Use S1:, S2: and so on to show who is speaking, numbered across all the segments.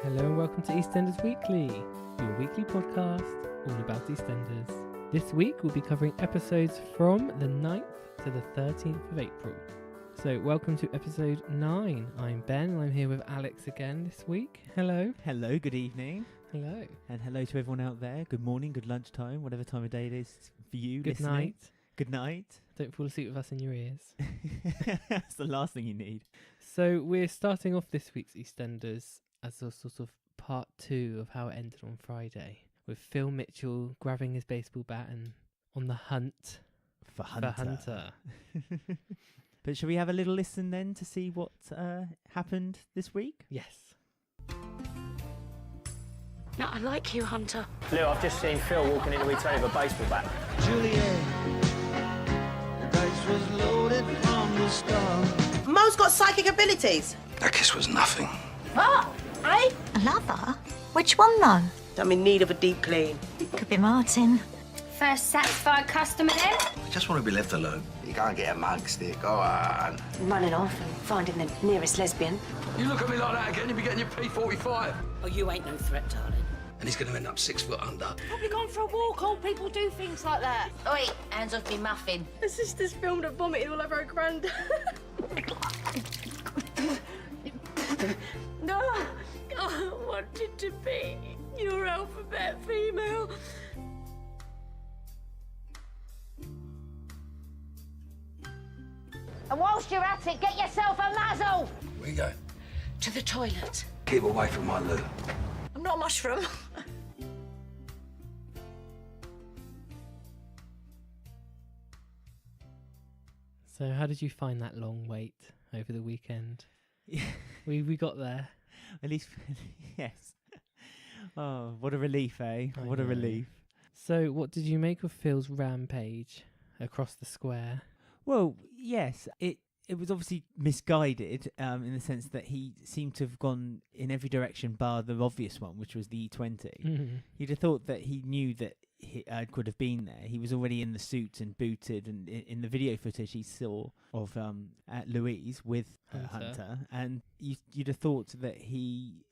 S1: Hello and welcome to Eastenders Weekly, your weekly podcast all about Eastenders. This week we'll be covering episodes from the 9th to the 13th of April. So welcome to episode 9. I'm Ben and I'm here with Alex again this week. Hello.
S2: Hello, good evening.
S1: Hello.
S2: And hello to everyone out there. Good morning, good lunchtime, whatever time of day it is for you
S1: Good
S2: listening.
S1: night.
S2: Good night.
S1: Don't fall asleep with us in your ears.
S2: That's the last thing you need.
S1: So we're starting off this week's EastEnders as a sort of part 2 of how it ended on Friday, with Phil Mitchell grabbing his baseball bat and on the hunt
S2: For Hunter.
S1: for Hunter.
S2: But shall we have a little listen then to see what happened this week?
S1: Yes.
S3: No, I like you, Hunter.
S4: Lou, I've just seen Phil walking into each other with a baseball bat.
S5: Juliet, the dice was loaded from the start.
S6: Mo's got psychic abilities.
S7: That kiss was nothing.
S3: What? Eh?
S8: Another? Which one though?
S6: I'm in need of a deep clean.
S8: Could be Martin.
S3: First satisfied customer then?
S7: I just want to be left alone. You can't get a mug stick. Go on.
S3: Running off and finding the nearest lesbian.
S9: You look at me like that again, you'll be getting your P45.
S3: Oh, you ain't no threat, darling.
S7: And he's going to end up 6 foot under.
S3: Probably gone for a walk. Old people do things like that. Oi, hands off me muffin.
S10: The sisters filmed her vomiting all over her granddad. No, I wanted to be your alphabet female.
S3: And whilst you're at it, get yourself a muzzle.
S7: Where you go?
S3: To the toilet.
S7: Keep away from my Lou.
S10: I'm not a mushroom.
S1: So how did you find that long wait over the weekend?
S2: Yeah.
S1: We got there.
S2: At least, yes. Oh, what a relief, eh?
S1: I
S2: What a
S1: know.
S2: relief.
S1: So what did you make of Phil's rampage across the square?
S2: Well, yes, it was obviously misguided in the sense that he seemed to have gone in every direction bar the obvious one, which was the E20. You'd have thought that he knew that he could have been there. He was already in the suit and booted, and in the video footage he saw of Louise with Hunter, and you'd have thought that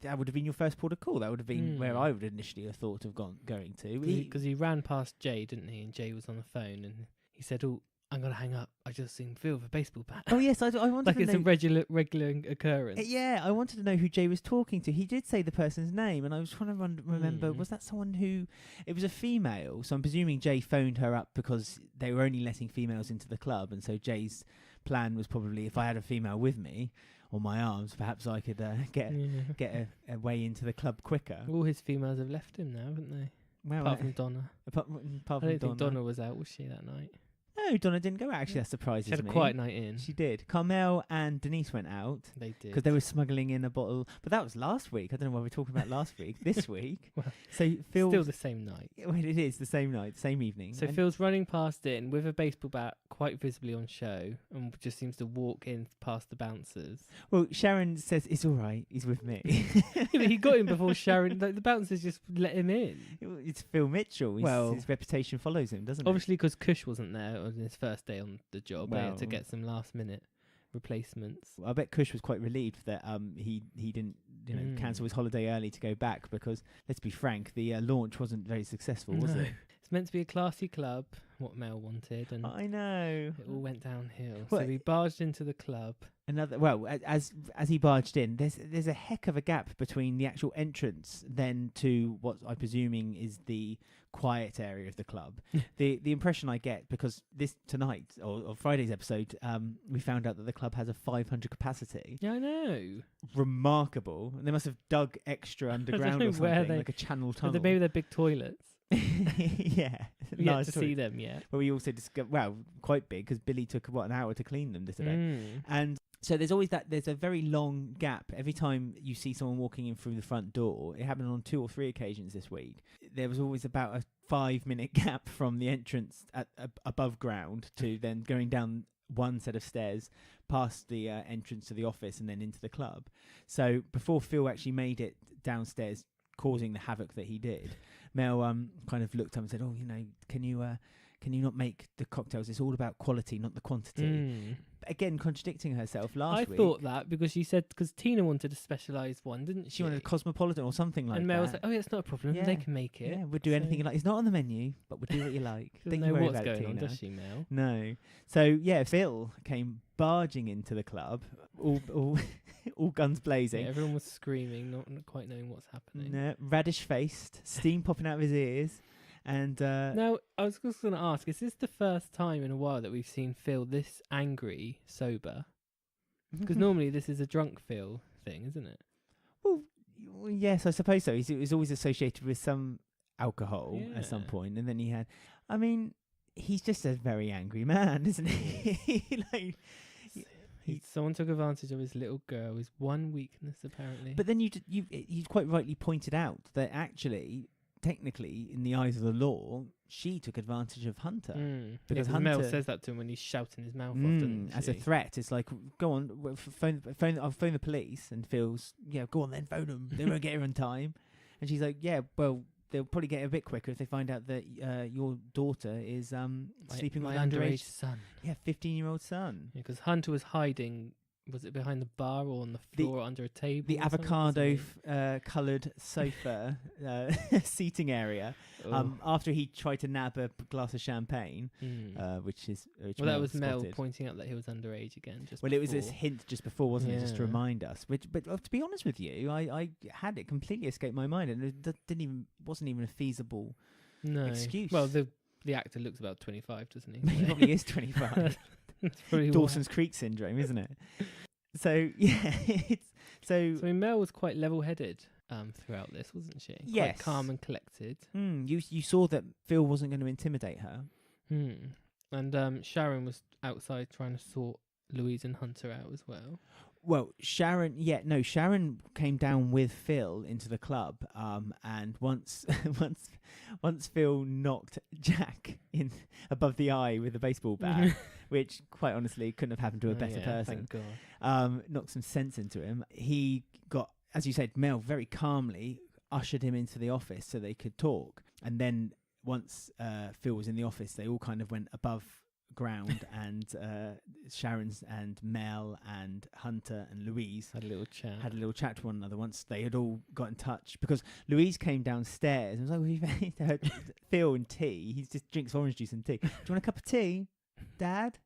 S2: that would have been your first port of call. That would have been where I would initially have thought of going to.
S1: Because he ran past Jay, didn't he? And Jay was on the phone, and he said, "Oh, I'm gonna hang up. I just seen Phil with a baseball bat."
S2: Oh yes, I wanted
S1: like
S2: to
S1: it's
S2: know.
S1: a regular occurrence.
S2: Yeah, I wanted to know who Jay was talking to. He did say the person's name, and I was trying to remember, was that someone who... It was a female, so I'm presuming Jay phoned her up because they were only letting females into the club, and so Jay's plan was probably, if I had a female with me on my arms, perhaps I could get a way into the club quicker.
S1: All his females have left him now, haven't they?
S2: Well,
S1: Apart from Donna.
S2: Apart
S1: I don't think Donna was out, was she, that night?
S2: No, Donna didn't go out. Actually, that surprises me.
S1: She had a quiet night in.
S2: She did. Carmel and Denise went out.
S1: They did.
S2: Because they were smuggling in a bottle. But that was last week. I don't know why we're talking about last week. This week.
S1: Well,
S2: so Phil...
S1: Still the same night.
S2: Well, it is the same night, same evening.
S1: So Phil's running past in with a baseball bat quite visibly on show and just seems to walk in past the bouncers.
S2: Well, Sharon says, it's all right, he's with me.
S1: Yeah, but he got in before Sharon... Like, the bouncers just let him in.
S2: It's Phil Mitchell. His reputation follows him, doesn't it?
S1: Obviously, because Kush wasn't there on his first day on the job. They had to
S2: Well,
S1: get some last-minute replacements.
S2: I bet Kush was quite relieved that he didn't cancel his holiday early to go back, because let's be frank, the launch wasn't very successful, was it?
S1: It's meant to be a classy club, what Mel wanted, and
S2: I know
S1: it all went downhill.
S2: Well,
S1: so he barged into the club.
S2: As he barged in, there's a heck of a gap between the actual entrance then to what I'm presuming is the quiet area of the club. The impression I get, because tonight or Friday's episode, we found out that the club has a 500 capacity.
S1: Yeah, I know.
S2: Remarkable. They must have dug extra underground or something, like a channel tunnel.
S1: Maybe they're big toilets.
S2: Yeah,
S1: we yet to see them yet.
S2: But we also discovered, quite big, because Billy took an hour to clean them today. And so there's always there's a very long gap every time you see someone walking in through the front door. It happened on 2 or 3 occasions this week. There was always about a 5-minute gap from the entrance above ground to then going down one set of stairs past the entrance to the office and then into the club. So before Phil actually made it downstairs, causing the havoc that he did, Mel kind of looked up and said, "Oh, can you can you not make the cocktails? It's all about quality, not the quantity. Again, contradicting herself last week.
S1: I thought that because she said, because Tina wanted a specialised one, didn't she?
S2: She wanted a cosmopolitan or something like that.
S1: And Mel was like, oh, yeah, it's not a problem.
S2: Yeah.
S1: They can make it.
S2: Yeah, we'll do anything you like. It's not on the menu, but we'll do what you like.
S1: She doesn't know what's going on, does she, Mel?
S2: No. So, yeah, Phil came barging into the club, all guns blazing.
S1: Yeah, everyone was screaming, not quite knowing what's happening.
S2: No, radish-faced, steam popping out of his ears. And
S1: now, I was just going to ask, is this the first time in a while that we've seen Phil this angry, sober? Because normally this is a drunk Phil thing, isn't it?
S2: Well, yes, I suppose so. It was always associated with some alcohol at some point, and then he had... I mean, he's just a very angry man, isn't he?
S1: Someone took advantage of his little girl, his one weakness, apparently.
S2: But then you quite rightly pointed out that actually... technically, in the eyes of the law, she took advantage of Hunter.
S1: Because Mel says that to him when he's shouting his mouth off, doesn't she?
S2: As a threat. It's like, go on, I'll phone the police. And Phil's, yeah, go on then, phone them. They won't get here on time. And she's like, yeah, well, they'll probably get a bit quicker if they find out that your daughter is sleeping with an underage
S1: son.
S2: Yeah, 15-year-old son.
S1: Yeah, because Hunter was hiding... Was it behind the bar or on the floor or under a table?
S2: The avocado coloured sofa seating area. After he tried to nab a glass of champagne, which
S1: that was Mel pointing out that he was underage again.
S2: It was this hint just before, wasn't it? Just to remind us. But to be honest with you, I had it completely escaped my mind, and it wasn't even a feasible excuse.
S1: Well, the actor looks about 25, doesn't he?
S2: He probably is 25. Dawson's Creek syndrome, isn't it? So yeah, so
S1: Mel was quite level-headed throughout this, wasn't she?
S2: Yes,
S1: quite calm and collected.
S2: You saw that Phil wasn't going to intimidate her.
S1: And Sharon was outside trying to sort Louise and Hunter out as well.
S2: Well, Sharon came down with Phil into the club, and once Phil knocked Jack in above the eye with a baseball bat, which quite honestly couldn't have happened to a better person.
S1: Thank God.
S2: Knocked some sense into him. He got, as you said, Mel very calmly ushered him into the office so they could talk, and then once Phil was in the office, they all kind of went above ground, and Sharon's and Mel and Hunter and Louise
S1: had a little chat
S2: to one another once they had all got in touch, because Louise came downstairs and was like, Phil and tea. He just drinks orange juice and tea. Do you want a cup of tea, Dad?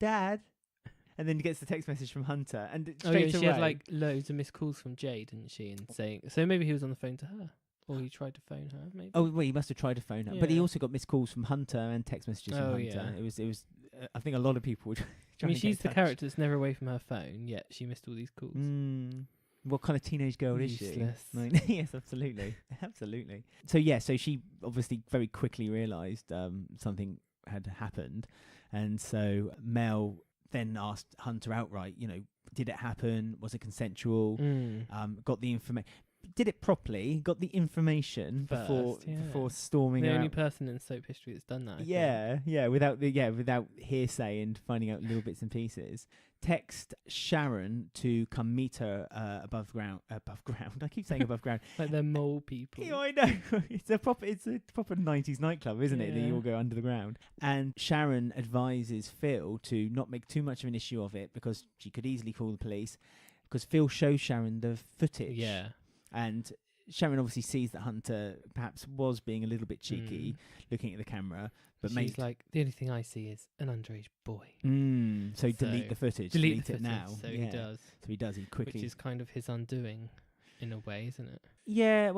S2: And then he gets the text message from Hunter, and straight away
S1: she had like loads of missed calls from Jay, didn't she? And saying, so maybe he was on the phone to her. Or he tried to phone her, maybe.
S2: Oh, well, he must have tried to phone her, but he also got missed calls from Hunter and text messages from Hunter.
S1: Yeah.
S2: It was. I think a lot of people would.
S1: I mean, she's the character that's never away from her phone, yet she missed all these calls.
S2: What kind of teenage girl is she? Yes, absolutely, absolutely. So she obviously very quickly realised something had happened, and so Mel then asked Hunter outright. Did it happen? Was it consensual? Got the information. Did it properly, got the information before storming out.
S1: The only person in soap history that's done that.
S2: Without hearsay and finding out little bits and pieces. Text Sharon to come meet her above ground. I keep saying above ground.
S1: Like they're mole people.
S2: Yeah, I know. It's a proper 90s nightclub, isn't it? That you all go under the ground. And Sharon advises Phil to not make too much of an issue of it, because she could easily call the police, because Phil shows Sharon the footage.
S1: Yeah.
S2: And Sharon obviously sees that Hunter perhaps was being a little bit cheeky, looking at the camera. But
S1: she's like, the only thing I see is an underage boy.
S2: So delete the footage. Delete it now.
S1: So he does.
S2: So he does. He quickly.
S1: Which is kind of his undoing, in a way, isn't it?
S2: Yeah.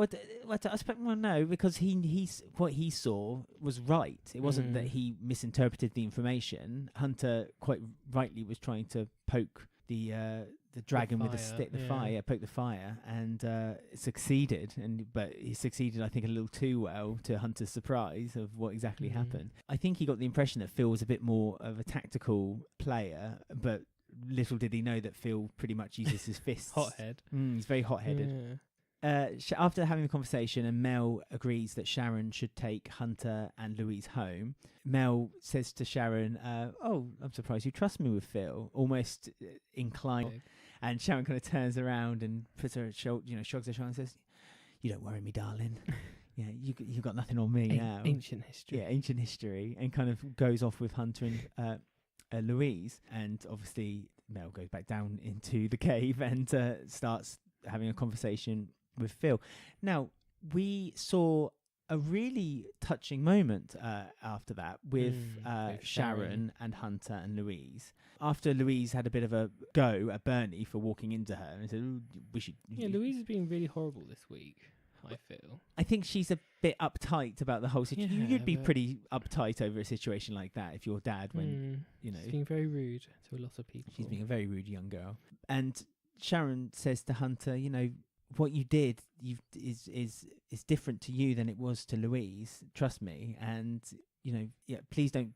S2: I suppose no, because he's what he saw was right. It wasn't that he misinterpreted the information. Hunter quite rightly was trying to poke the dragon with a stick, poke the fire, and succeeded. But he succeeded, I think, a little too well, to Hunter's surprise of what exactly happened. I think he got the impression that Phil was a bit more of a tactical player, but little did he know that Phil pretty much uses his fists.
S1: Hothead.
S2: He's very hot-headed. After having the conversation, and Mel agrees that Sharon should take Hunter and Louise home, Mel says to Sharon, "Oh, I'm surprised you trust me with Phil," almost inclined. And Sharon kind of turns around and puts her shrugs her shoulder and says, "You don't worry me, darling. Yeah, you got nothing on me now.
S1: Ancient history.
S2: Yeah, ancient history, and kind of goes off with Hunter and Louise, and obviously Mel goes back down into the cave and starts having a conversation with Phil. Now, we saw a really touching moment after that with Sharon and Hunter and Louise. After Louise had a bit of a go at Bernie for walking into her and said, "We should."
S1: Yeah, Louise has been really horrible this week, I feel.
S2: I think she's a bit uptight about the whole situation.
S1: Yeah,
S2: You'd be pretty uptight over a situation like that if your dad, when you know,
S1: she's being very rude to a lot of people.
S2: She's being a very rude young girl. And Sharon says to Hunter, you know, what you did is different to you than it was to Louise. Trust me. And you know, please don't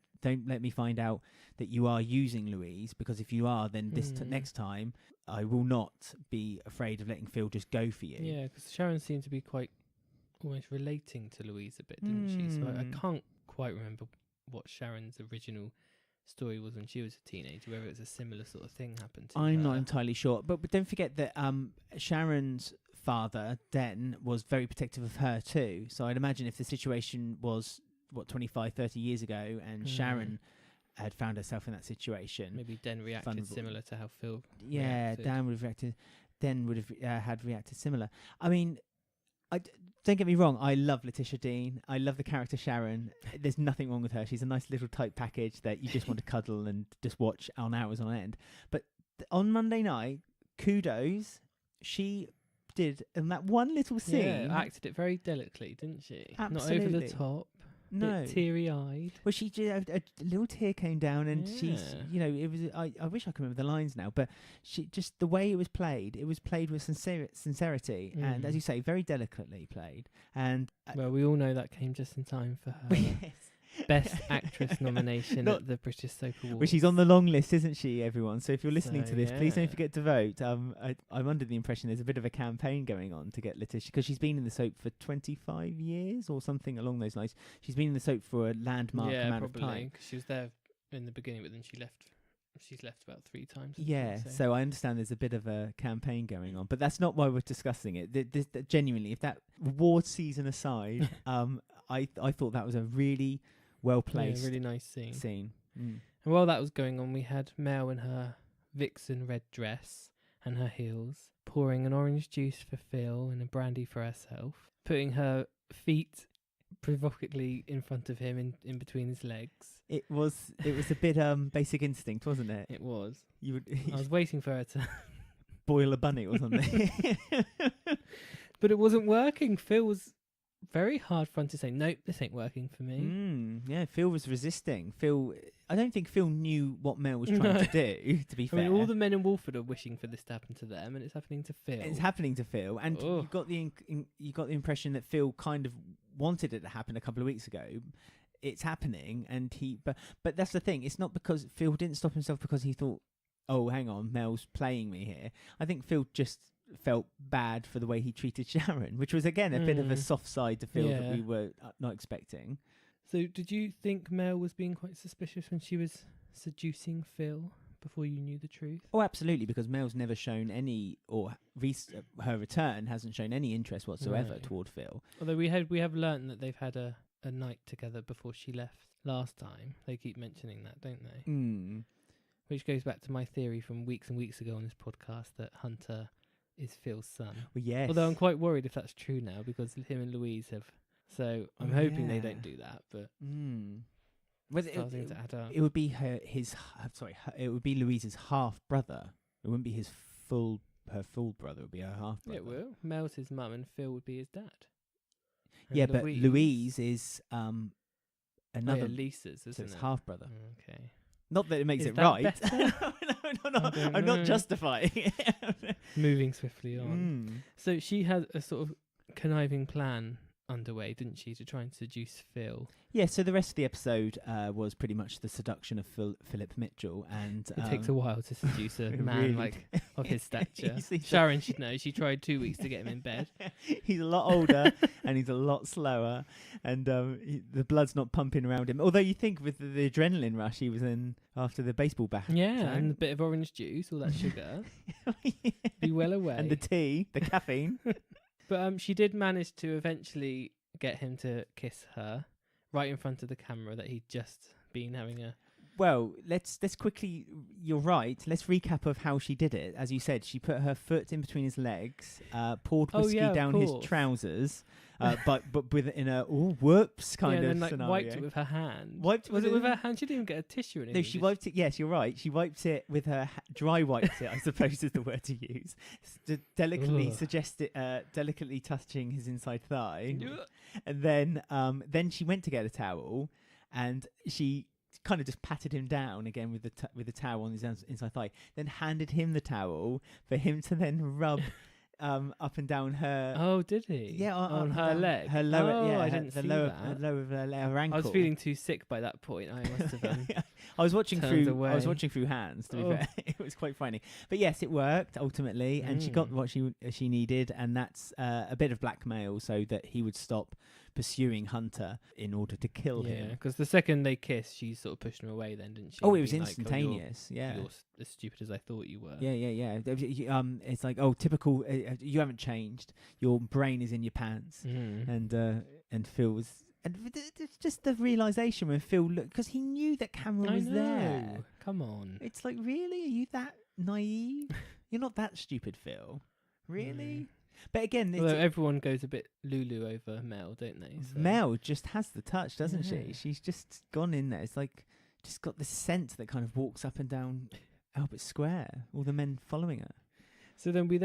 S2: let me find out that you are using Louise, because if you are, then this next time I will not be afraid of letting Phil just go for you.
S1: Yeah, because Sharon seemed to be quite almost relating to Louise a bit, didn't she? So I can't quite remember what Sharon's original story was when she was a teenager, whether it's a similar sort of thing happened to her.
S2: I'm not entirely sure. But don't forget that Sharon's father, Den, was very protective of her too. So I'd imagine if the situation was, 25, 30 years ago, and Sharon had found herself in that situation,
S1: maybe Den reacted similar to how Phil
S2: reacted. Dan would have reacted. Den would have had reacted similar. I mean, don't get me wrong, I love Letitia Dean. I love the character Sharon. There's nothing wrong with her. She's a nice little tight package that you just want to cuddle and just watch on hours on end. But on Monday night, kudos, she did in that one little scene.
S1: Yeah, acted it very delicately, didn't she?
S2: Absolutely.
S1: Not over the top.
S2: No,
S1: teary-eyed.
S2: Well, she did a little tear came down, and she's, you know, it was. I wish I could remember the lines now, but she just the way it was played with sincerity, and as you say, very delicately played. And
S1: well, we all know that came just in time for her.
S2: Yes.
S1: Best Actress nomination at the British Soap Awards.
S2: Well, she's on the long list, isn't she, everyone? So if you're listening to this, please don't forget to vote. I'm under the impression there's a bit of a campaign going on to get Letitia, because she's been in the soap for 25 years or something along those lines. She's been in the soap for a landmark amount of time.
S1: Because she was there in the beginning, but then she left. She's left about 3 times.
S2: Yeah, so I understand there's a bit of a campaign going on, but that's not why we're discussing it. Genuinely, if that award season aside, I thought that was a really well-placed,
S1: really nice scene.
S2: And
S1: while that was going on, we had Mel in her vixen red dress and her heels, pouring an orange juice for Phil and a brandy for herself, putting her feet provocatively in front of him in between his legs. It was
S2: a bit Basic Instinct, wasn't it?
S1: It was.
S2: I
S1: was waiting for her to
S2: boil a bunny or something.
S1: But it wasn't working. Phil was very hard for him to say, nope, this ain't working for me.
S2: Yeah, Phil was resisting. I don't think Phil knew what Mel was trying to do, to be fair.
S1: I mean, all the men in Walford are wishing for this to happen to them, and it's happening to Phil.
S2: It's happening to Phil, and you got the impression that Phil kind of wanted it to happen a couple of weeks ago. It's happening, and but that's the thing. It's not because Phil didn't stop himself because he thought, oh, hang on, Mel's playing me here. I think Phil just felt bad for the way he treated Sharon, which was again a bit of a soft side to Phil that we were not expecting.
S1: So did you think Mel was being quite suspicious when she was seducing Phil before you knew the truth?
S2: Oh, absolutely, because Mel's never shown any, or her return hasn't shown any interest whatsoever toward Phil.
S1: Although we have learnt that they've had a night together before she left last time. They keep mentioning that, don't they? Which goes back to my theory from weeks and weeks ago on this podcast that Hunter is Phil's son.
S2: Well, yes.
S1: Although I'm quite worried if that's true now, because him and Louise have. So I'm hoping they don't do that. But
S2: starting to add up. It would be it would be Louise's half brother. It wouldn't be her full brother. It would be her half brother.
S1: It will. Mel's his mum, and Phil would be his dad. And
S2: yeah, but Louise is another.
S1: Lisa's, isn't
S2: so it's
S1: it?
S2: half brother.
S1: Okay.
S2: Not that it makes
S1: Is
S2: it
S1: that
S2: right.
S1: No.
S2: I'm not justifying it.
S1: Moving swiftly on. So she had a sort of conniving plan underway, didn't she, to try and seduce Phil?
S2: Yeah, so the rest of the episode was pretty much the seduction of Philip Mitchell, and
S1: it takes a while to seduce a man
S2: really
S1: like of his stature. Sharon should know. She tried 2 weeks to get him in bed.
S2: He's a lot older and he's a lot slower, and the blood's not pumping around him. Although you think with the adrenaline rush he was in after the baseball bat,
S1: and a bit of orange juice, all that sugar, be well away,
S2: and the tea, the caffeine.
S1: But she did manage to eventually get him to kiss her right in front of the camera that he'd just been having a...
S2: Well, let's quickly. You're right. Let's recap of how she did it. As you said, she put her foot in between his legs, poured whiskey down his trousers, but in a whoops kind of
S1: and then
S2: scenario.
S1: wiped it with her hand.
S2: Was
S1: it with her hand? She didn't even get a tissue or anything.
S2: No, she wiped it. Yes, you're right. She wiped it with her dry wiped it. I suppose is the word to use. Delicately delicately touching his inside thigh, and then she went to get a towel, and she kind of just patted him down again with the towel on his inside thigh, then handed him the towel for him to then rub up and down her.
S1: Oh, did he?
S2: Yeah,
S1: on her leg.
S2: Her lower.
S1: Oh,
S2: yeah,
S1: I didn't see
S2: lower,
S1: that.
S2: Lower of her ankle.
S1: I was feeling too sick by that point. I must have
S2: I was watching
S1: turned
S2: through.
S1: away.
S2: I was watching through hands. To be fair, it was quite funny. But yes, it worked ultimately, and she got what she needed, and that's a bit of blackmail so that he would stop pursuing Hunter in order to kill him.
S1: Yeah, because the second they kissed, she sort of pushed him away then, didn't she?
S2: Oh, it was
S1: Being like,
S2: instantaneous.
S1: you're as stupid as I thought you were.
S2: Yeah. It's like, typical. You haven't changed. Your brain is in your pants. And Phil was, and it's just the realization when Phil looked, because he knew that Cameron was there.
S1: Come on.
S2: It's like, really? Are you that naive? You're not that stupid, Phil. Really? But again,
S1: although everyone goes a bit Lulu over Mel, don't they? So.
S2: Mel just has the touch, doesn't she? She's just gone in there. It's like just got this scent that kind of walks up and down Albert Square. All the men following her.
S1: So then we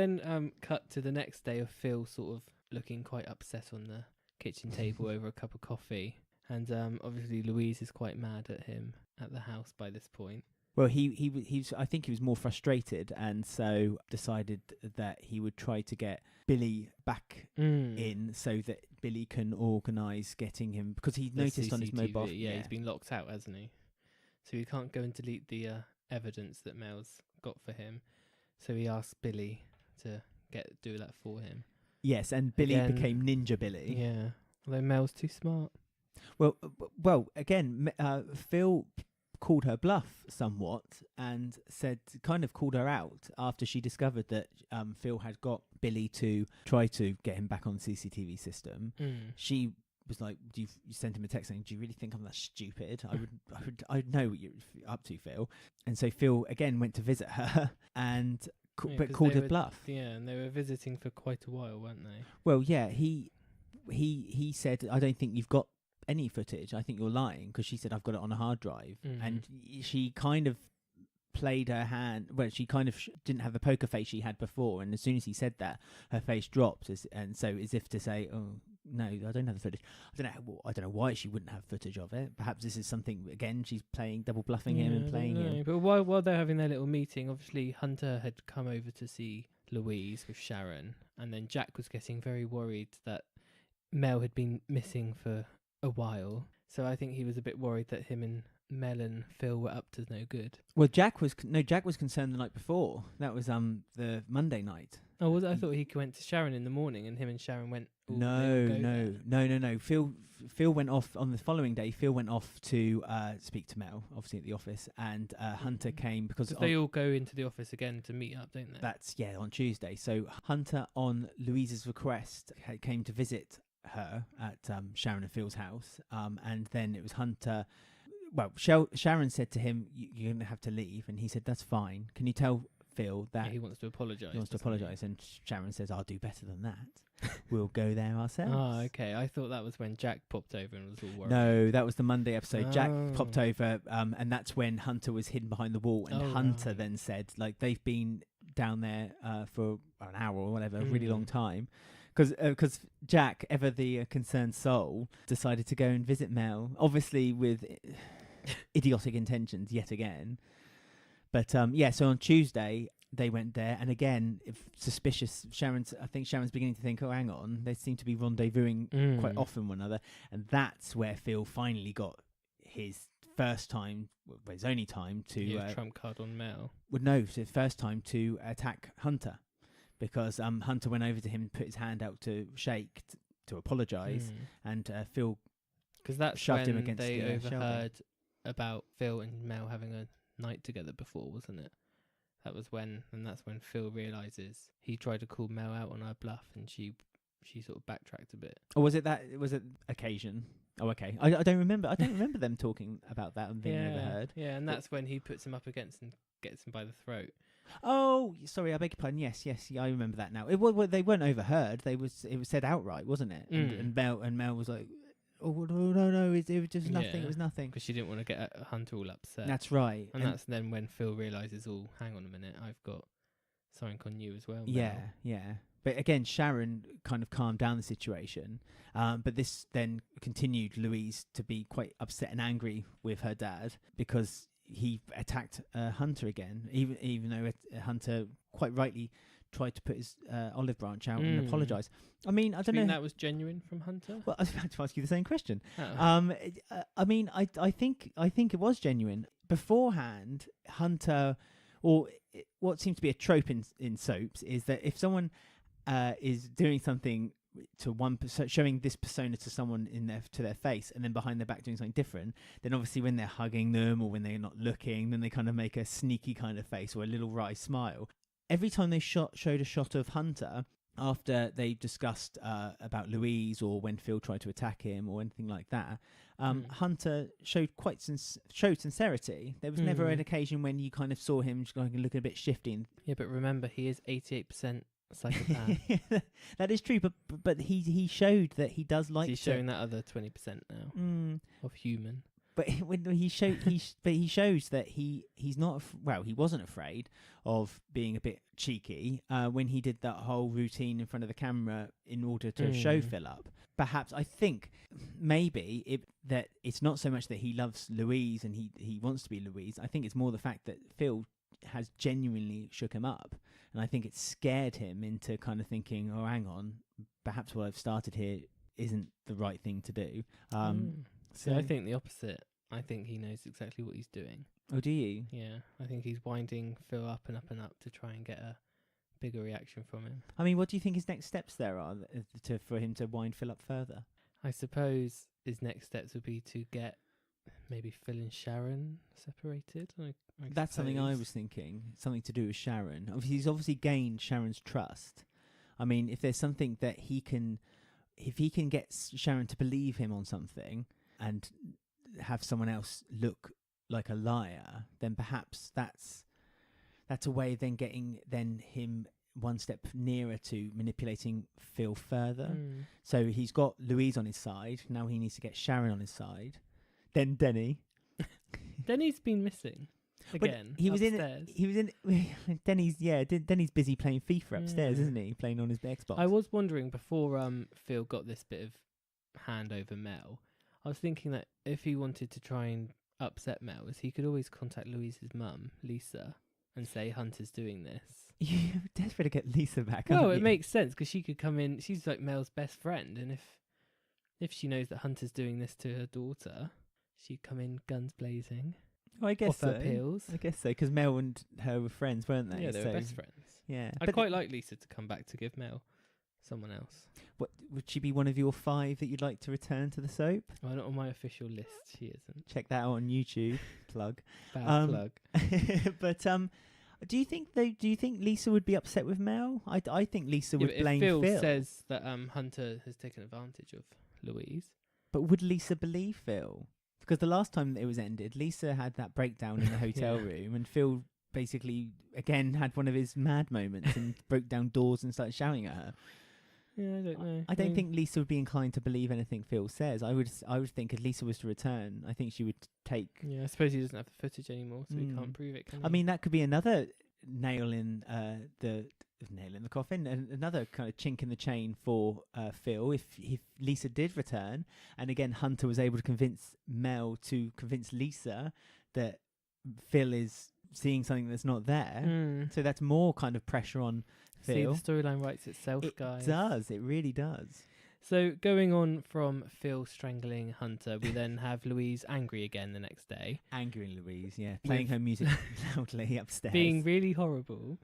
S1: cut to the next day of Phil sort of looking quite upset on the kitchen table over a cup of coffee, and obviously Louise is quite mad at him at the house by this point.
S2: Well, he's I think he was more frustrated, and so decided that he would try to get Billy back in so that Billy can organise getting him, because he noticed on his mobile.
S1: Yeah, he's been locked out, hasn't he? So he can't go and delete the evidence that Mel's got for him. So he asked Billy to do that for him.
S2: Yes, and Billy became Ninja Billy.
S1: Yeah, although Mel's too smart.
S2: Well, again, Phil called her bluff somewhat and called her out after she discovered that Phil had got Billy to try to get him back on the CCTV system. She was like, you sent him a text saying, do you really think I'm that stupid? I'd know what you're up to, Phil. And so Phil again went to visit her and called her bluff.
S1: Yeah, and they were visiting for quite a while, weren't they?
S2: Well, yeah, he said, I don't think you've got any footage. I think you're lying, because she said, I've got it on a hard drive. And she kind of played her hand. Well, she kind of didn't have the poker face she had before, and as soon as he said that, her face dropped, and so as if to say, oh no, I don't have the footage. I don't know why she wouldn't have footage of it. Perhaps this is something, again, she's playing, double bluffing him and playing him.
S1: But while they're having their little meeting, obviously Hunter had come over to see Louise with Sharon, and then Jack was getting very worried that Mel had been missing for a while. So I think he was a bit worried that him and Mel and Phil were up to no good.
S2: Well, Jack was concerned the night before. That was the Monday night.
S1: Oh, was it? I thought he went to Sharon in the morning, and him and Sharon went.
S2: No. Phil went off on the following day. Phil went off to speak to Mel, obviously at the office, and Hunter came because
S1: they all go into the office again to meet up, don't they?
S2: That's on Tuesday. So Hunter, on Louise's request, came to visit her at Sharon and Phil's house, and then it was Hunter. Well, Sharon said to him, "You're going to have to leave," and he said, "That's fine. Can you tell Phil that
S1: he wants to apologise?"
S2: He wants to apologise, and Sharon says, "I'll do better than that. We'll go there ourselves."
S1: Oh, okay. I thought that was when Jack popped over and was all worried.
S2: No, that was the Monday episode. Jack popped over, and that's when Hunter was hidden behind the wall, and Hunter then said, like, they've been down there for an hour or whatever, a really long time. Because Jack, ever the concerned soul, decided to go and visit Mel, obviously with idiotic intentions yet again. But so on Tuesday they went there, and again, suspicious. I think Sharon's beginning to think, oh, hang on, they seem to be rendezvousing quite often one another, and that's where Phil finally got his first time, his only time to
S1: trump card on Mel.
S2: Well, no, it's his first time to attack Hunter. Because Hunter went over to him and put his hand out to shake, to apologise, and Phil shoved him against
S1: they
S2: the
S1: overheard about Phil and Mel having a night together before, wasn't it? That's when Phil realises he tried to call Mel out on her bluff, and she she sort of backtracked a bit.
S2: Or was it occasion? Oh, okay. I don't remember. I don't remember them talking about that and being overheard.
S1: Yeah, and that's when he puts him up against and gets him by the throat.
S2: Oh, sorry, I beg your pardon. Yes, I remember that now. They weren't overheard. It was said outright, wasn't it? And Mel was like, "Oh no, it was just nothing. It was nothing."
S1: Because she didn't want to get Hunter all upset.
S2: That's right.
S1: And that's then when Phil realises, "Oh, hang on a minute, I've got something on you as well."
S2: Yeah. But again, Sharon kind of calmed down the situation. But this then continued Louise to be quite upset and angry with her dad because he attacked Hunter again, even though Hunter quite rightly tried to put his olive branch out and apologise. I mean, I don't know.
S1: That was genuine from Hunter?
S2: Well, I was about to ask you the same question.
S1: Oh.
S2: I mean, I think it was genuine. Beforehand, Hunter, or what seems to be a trope in soaps, is that if someone is doing something to showing this persona to someone to their face, and then behind their back doing something different, then obviously when they're hugging them or when they're not looking, then they kind of make a sneaky kind of face or a little wry smile. Every time they showed a shot of Hunter after they discussed about Louise or when Phil tried to attack him or anything like that, Hunter showed sincerity. There was never an occasion when you kind of saw him just going looking a bit shifty.
S1: Yeah, but remember, he is 88% psychopath.
S2: That is true, but he showed that he does like.
S1: He's showing that other 20% now of human.
S2: But when he shows that he's not he wasn't afraid of being a bit cheeky when he did that whole routine in front of the camera in order to show Phil up. Perhaps I think maybe that it's not so much that he loves Louise and he wants to be Louise. I think it's more the fact that Phil has genuinely shook him up, and I think it scared him into kind of thinking, oh, hang on, perhaps what I've started here isn't the right thing to do.
S1: So I think the opposite. I think he knows exactly what he's doing.
S2: Oh, do you?
S1: Yeah, I think he's winding Phil up and up and up to try and get a bigger reaction from him.
S2: I mean, what do you think his next steps there are for him to wind Phil up further?
S1: I suppose his next steps would be to get maybe Phil and Sharon separated.
S2: That's something I was thinking. Something to do with Sharon. He's obviously gained Sharon's trust. I mean, if there's something that if he can get Sharon to believe him on something and have someone else look like a liar, then perhaps that's a way of then getting him one step nearer to manipulating Phil further. So he's got Louise on his side. Now he needs to get Sharon on his side. Then Denny.
S1: Denny's been missing again.
S2: He was
S1: upstairs.
S2: in Denny's busy playing FIFA upstairs, isn't he? Playing on his Xbox.
S1: I was wondering before Phil got this bit of hand over Mel, I was thinking that if he wanted to try and upset Mel, he could always contact Louise's mum, Lisa, and say Hunter's doing this.
S2: You're desperate to get Lisa back.
S1: Oh, it makes sense because she could come in. She's like Mel's best friend, and if she knows that Hunter's doing this to her daughter, she'd come in guns blazing.
S2: Oh, I guess
S1: so. Pills.
S2: I guess so, because Mel and her were friends, weren't they?
S1: Yeah, they were best friends.
S2: Yeah,
S1: I'd quite like Lisa to come back to give Mel someone else.
S2: What would she be? One of your 5 that you'd like to return to the soap?
S1: Well, not on my official list. She isn't.
S2: Check that out on YouTube. Plug.
S1: Bad plug.
S2: But do you think Lisa would be upset with Mel? I think Lisa would blame Phil.
S1: Phil says that Hunter has taken advantage of Louise.
S2: But would Lisa believe Phil? Because the last time it was ended, Lisa had that breakdown in the hotel room, and Phil basically again had one of his mad moments and broke down doors and started shouting at her.
S1: Yeah, I don't know.
S2: I don't think Lisa would be inclined to believe anything Phil says. I would think if Lisa was to return, I think she would take.
S1: Yeah, I suppose he doesn't have the footage anymore, so he can't prove it. Can he?
S2: I mean, that could be another nail in the coffin, another kind of chink in the chain for Phil. If Lisa did return, and again Hunter was able to convince Mel to convince Lisa that Phil is seeing something that's not there, so that's more kind of pressure on Phil.
S1: See, the storyline writes itself, guys.
S2: It does. It really does.
S1: So going on from Phil strangling Hunter, we then have Louise angry again the next day.
S2: Angry Louise, yeah. Playing her music loudly upstairs.
S1: Being really horrible.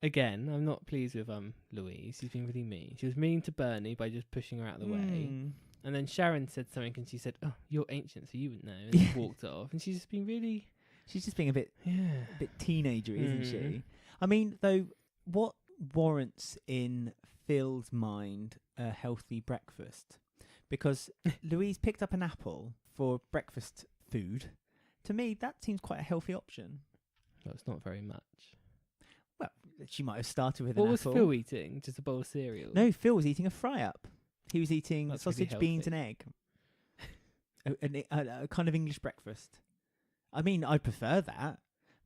S1: Again, I'm not pleased with Louise. She's been really mean. She was mean to Bernie by just pushing her out of the way. And then Sharon said something and she said, "Oh, you're ancient, so you wouldn't know." And walked off. And she's just been really...
S2: She's just being a bit teenagery, isn't she? I mean, though, what warrants in Phil's mind a healthy breakfast? Because Louise picked up an apple for breakfast food. To me, that seems quite a healthy option.
S1: Well, it's not very much.
S2: Well, she might have started with
S1: What
S2: an
S1: was
S2: apple.
S1: Phil eating? Just a bowl of cereal?
S2: No, Phil was eating a fry-up. He was eating
S1: That's
S2: sausage,
S1: really
S2: beans and egg. A kind of English breakfast. I mean, I prefer that,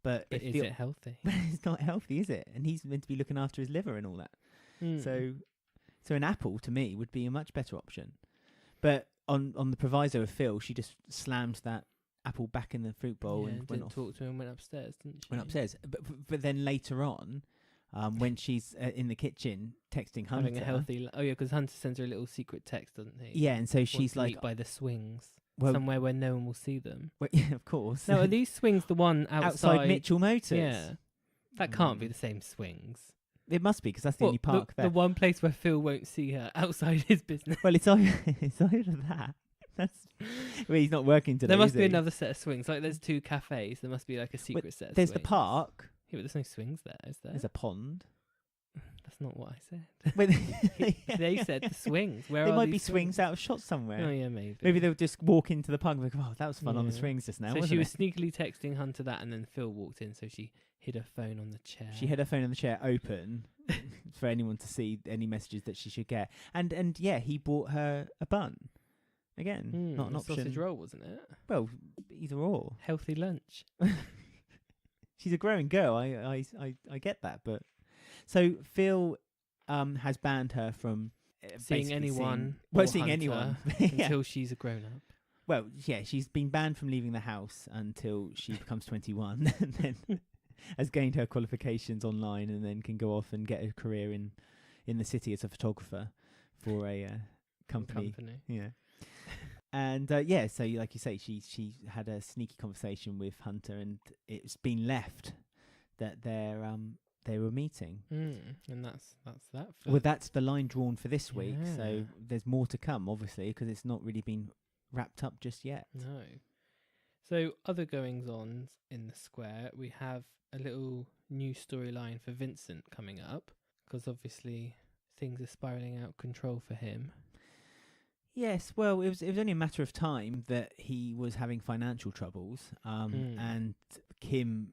S2: but
S1: Is it healthy?
S2: it's not healthy, is it? And he's meant to be looking after his liver and all that. So an apple to me would be a much better option. But on the proviso of Phil, she just slammed that apple back in the fruit bowl and went off.
S1: Talk to him and went upstairs, didn't she?
S2: Went upstairs. But then later on, when she's in the kitchen texting Hunter,
S1: having a healthy. Because Hunter sends her a little secret text, doesn't he?
S2: Yeah, and so
S1: Wants
S2: she's
S1: to
S2: like
S1: meet by the swings.
S2: Well,
S1: somewhere where no one will see them.
S2: Well, yeah, of course.
S1: No, are these swings the one outside
S2: Mitchell Motors?
S1: Yeah. That can't be the same swings.
S2: It must be, because that's the only park there.
S1: The one place where Phil won't see her outside his business.
S2: Well, it's either that. Well, he's not working today.
S1: There must be another set of swings. Like, there's 2 cafes. There must be like a secret set of
S2: there's
S1: swings.
S2: the park.
S1: Yeah, but there's no swings there, is there?
S2: There's a pond.
S1: That's not what I said. They said the swings. Where
S2: there
S1: are
S2: might be
S1: these
S2: swings out of shot somewhere.
S1: Oh, yeah, maybe.
S2: Maybe they'll just walk into the park and go, oh, that was fun on the swings just now,
S1: So
S2: wasn't
S1: she was
S2: it?
S1: sneakily texting Hunter that, and then Phil walked in, so she hid her phone on the chair.
S2: She had her phone on the chair open for anyone to see any messages that she should get. And yeah, he bought her a bun. Again, not an option.
S1: Sausage roll, wasn't it?
S2: Well, either or.
S1: Healthy lunch.
S2: She's a growing girl. I get that, but so Phil has banned her from
S1: seeing anyone.
S2: Seeing anyone
S1: until she's a grown up.
S2: Well, yeah, she's been banned from leaving the house until she becomes 21, and then has gained her qualifications online, and then can go off and get a career in the city as a photographer for a company. Yeah. And so like you say, she had a sneaky conversation with Hunter, and it's been left that they were meeting.
S1: And that's that.
S2: Well, that's the line drawn for this week. So there's more to come, obviously, because it's not really been wrapped up just yet.
S1: No. So other goings-on in the square, we have a little new storyline for Vincent coming up, because obviously things are spiralling out of control for him.
S2: Yes, well, it was only a matter of time that he was having financial troubles, and Kim.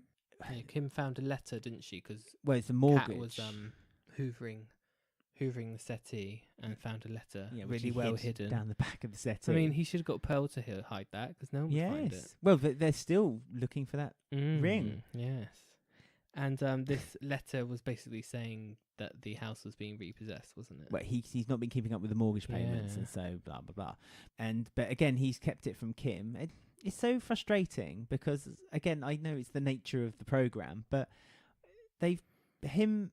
S1: Yeah, Kim found a letter, didn't she? Because
S2: it's a mortgage.
S1: Kat was hoovering the settee and found a letter,
S2: really well hidden down the back of the settee.
S1: I mean, he should have got Pearl to hide that, because no one would find it.
S2: Well, they're still looking for that ring.
S1: Yes. And this letter was basically saying that the house was being repossessed, wasn't it?
S2: Well, he's not been keeping up with the mortgage payments, and so blah blah blah. But again, he's kept it from Kim. It's so frustrating because, again, I know it's the nature of the program, but Vincent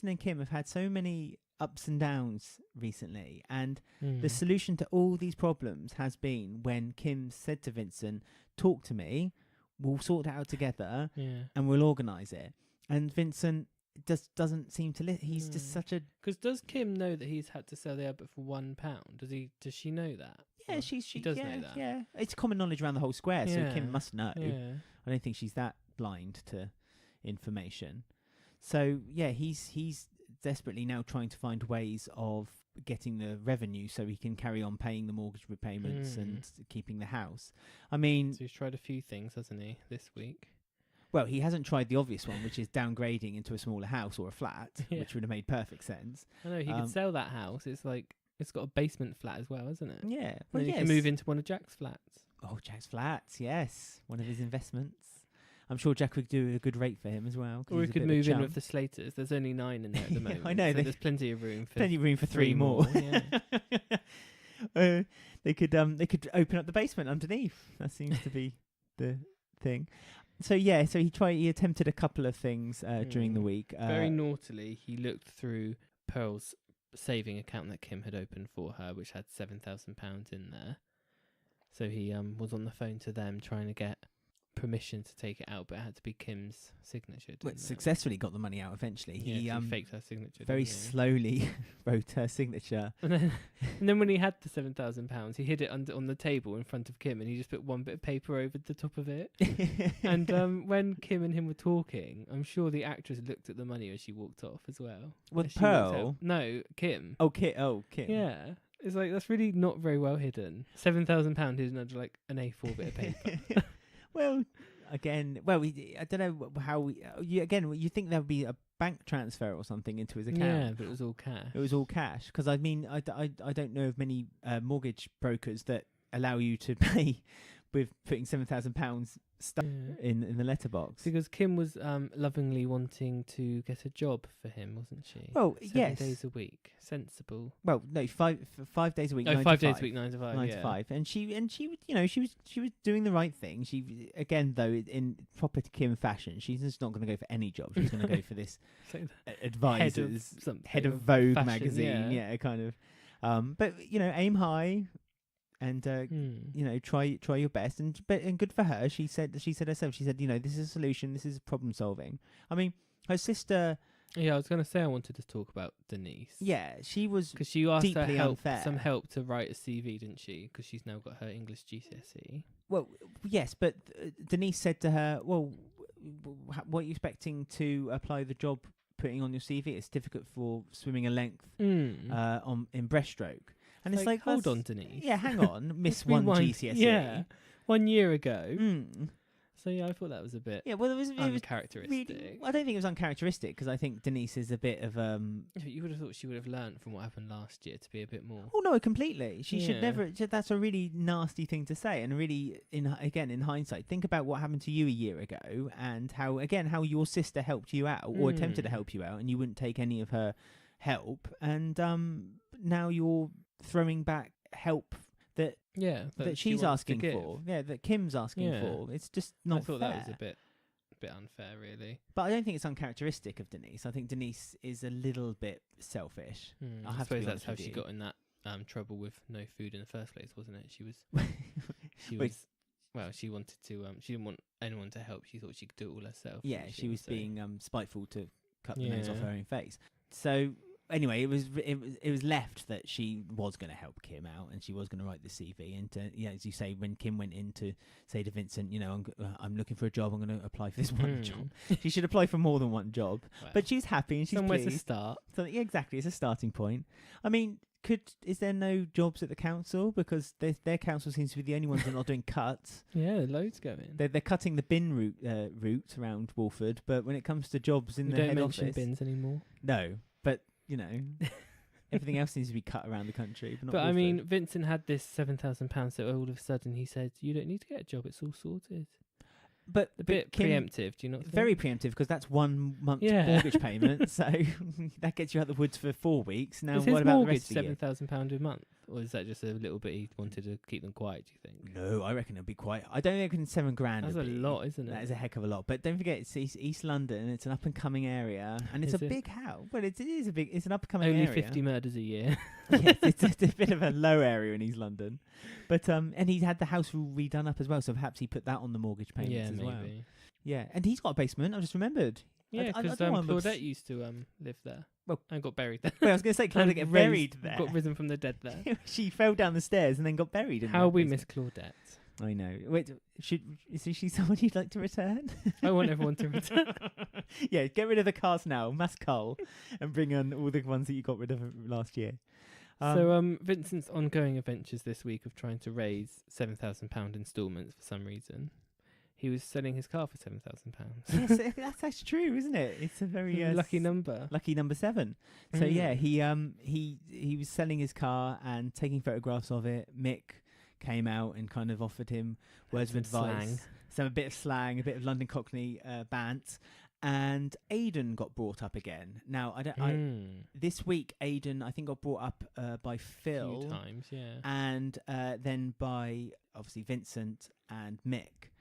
S2: and Kim have had so many ups and downs recently, and the solution to all these problems has been when Kim said to Vincent, "Talk to me. We'll sort it out together, and we'll organise it." And Vincent just doesn't seem to listen. He's just such a...
S1: Because does Kim know that he's had to sell the advert for £1? Does she know that?
S2: Yeah, she does know that. Yeah, it's common knowledge around the whole square, so Kim must know.
S1: Yeah.
S2: I don't think she's that blind to information. So yeah, he's desperately now trying to find ways of getting the revenue so he can carry on paying the mortgage repayments and keeping the house. I mean,
S1: so he's tried a few things, hasn't he, this week?
S2: Well, he hasn't tried the obvious one, which is downgrading into a smaller house or a flat, which would have made perfect sense.
S1: I know, he could sell that house. It's like, it's got a basement flat as well, hasn't it?
S2: Yeah.
S1: Well, he can move into one of Jack's flats.
S2: Oh, Jack's flats, yes. One of his investments. I'm sure Jack would do a good rate for him as well.
S1: Or he could move in with the Slaters. There's only 9 in there at the moment.
S2: I know.
S1: So there's plenty of room for
S2: 3 more.
S1: Yeah.
S2: They could open up the basement underneath. That seems to be the thing. So he attempted a couple of things during the week.
S1: Very naughtily, he looked through Pearl's saving account that Kim had opened for her, which had £7,000 in there. So he was on the phone to them trying to get permission to take it out, but it had to be Kim's signature.
S2: Well,
S1: Didn't it?
S2: successfully got the money out eventually.
S1: Yeah, he faked her signature.
S2: Very
S1: didn't he?
S2: slowly wrote her signature.
S1: And then when he had the £7,000, he hid it on the table in front of Kim, and he just put one bit of paper over the top of it. And when Kim and him were talking, I'm sure the actress looked at the money as she walked off as well.
S2: With
S1: As she walked
S2: Pearl?
S1: out. No, Kim.
S2: Oh, Kim.
S1: Yeah. It's like, that's really not very well hidden. £7,000 hidden under like an A4 bit of paper.
S2: Well, again, I don't know how you think there would be a bank transfer or something into his account.
S1: Yeah, but it was all cash.
S2: It was all cash. Because I mean, I don't know of many mortgage brokers that allow you to pay with putting £7,000 stuff in the letterbox.
S1: Because Kim was lovingly wanting to get a job for him, wasn't she?
S2: Well,
S1: 7 days a week, sensible.
S2: Well, no, 5 days a week.
S1: Oh,
S2: 9
S1: 5
S2: to
S1: days
S2: 5.
S1: a week, 9 to 5.
S2: 9 to 5, and she was doing the right thing. She again though in proper Kim fashion, she's just not going to go for any job. She's going to go for this advisors, head of Vogue
S1: fashion,
S2: magazine, yeah, kind of. But aim high. And try your best, and good for her. She said herself. She said, this is a solution. This is problem solving. I mean, her sister.
S1: Yeah, I was going to say I wanted to talk about Denise.
S2: Yeah, she was
S1: because she asked her
S2: unfair.
S1: some help to write a CV, didn't she? Because she's now got her English GCSE.
S2: Well, yes, but Denise said to her, "Well, what are you expecting to apply the job putting on your CV? A certificate for swimming a length in breaststroke." And it's like,
S1: hold on, Denise.
S2: Yeah, hang on, Miss One GCSE.
S1: Yeah, 1 year ago. So yeah, I thought that was a bit uncharacteristic.
S2: Really, I don't think it was uncharacteristic because I think Denise is a bit of
S1: You would have thought she would have learnt from what happened last year to be a bit more.
S2: Oh no, completely. She should never. That's a really nasty thing to say, and really, in hindsight, think about what happened to you a year ago, and how your sister helped you out or attempted to help you out, and you wouldn't take any of her help, and now you're throwing back help that she's asking for. Yeah, that Kim's asking for. It's just not
S1: I thought
S2: fair.
S1: that was a bit unfair, really.
S2: But I don't think it's uncharacteristic of Denise. I think Denise is a little bit selfish.
S1: I suppose that's how she got in that trouble with no food in the first place, wasn't it? She wanted to. She didn't want anyone to help. She thought she could do it all herself.
S2: Yeah, she was being spiteful to cut the nose off her own face. So. Anyway, it was left that she was going to help Kim out, and she was going to write the CV. And as you say, when Kim went in to say to Vincent, I'm looking for a job. I'm going to apply for this one job. She should apply for more than one job. Well, but she's happy and she's
S1: somewhere
S2: pleased.
S1: to start.
S2: So exactly, it's a starting point. I mean, is there no jobs at the council because their council seems to be the only ones that are not doing cuts?
S1: Yeah, loads going.
S2: They're cutting the bin route around Walford, but when it comes to jobs in the head office,
S1: don't mention bins anymore.
S2: No, but. Everything else needs to be cut around the country. But
S1: I mean, Vincent had this £7,000, so all of a sudden he said, "You don't need to get a job; it's all sorted."
S2: But
S1: a bit preemptive, do you not think?
S2: Very preemptive, because that's 1 month's mortgage payment, so that gets you out the woods for 4 weeks. Now, what about the rest of the year?
S1: £7,000 a month, or is that just a little bit he wanted to keep them quiet? Do you think?
S2: No, I reckon it'll be quiet. I don't reckon £7,000.
S1: That's a lot, isn't it?
S2: That is a heck of a lot. But don't forget, it's East London. It's an up and coming area, and it's big house. Well, it is a big. It's an up and coming area.
S1: Only 50 murders a year.
S2: Yes, it's a bit of a low area in East London, but and he had the house redone up as well, so perhaps he put that on the mortgage payments as well. Yeah, and he's got a basement. I just remembered.
S1: Yeah, because Claudette used to live there. Well, and got buried there.
S2: Well, I was going to say Claudette got buried there.
S1: Got risen from the dead there.
S2: She fell down the stairs and then got buried.
S1: How we miss Claudette.
S2: I know. Wait, is she someone you'd like to return?
S1: I want everyone to return.
S2: Yeah, get rid of the cast now, mass cull, and bring on all the ones that you got rid of last year.
S1: So Vincent's ongoing adventures this week of trying to raise £7,000 instalments for some reason. He was selling his car for £7,000.
S2: Yes, that's true, isn't it? It's a very
S1: lucky number.
S2: Lucky number 7. So yeah, he was selling his car and taking photographs of it. Mick came out and kind of offered him words of advice, a bit of slang, a bit of London Cockney bant. And Aidan got brought up again. Now, this week, Aidan, I think, got brought up by Phil.
S1: A few times, yeah.
S2: And then by, obviously, Vincent and Mick.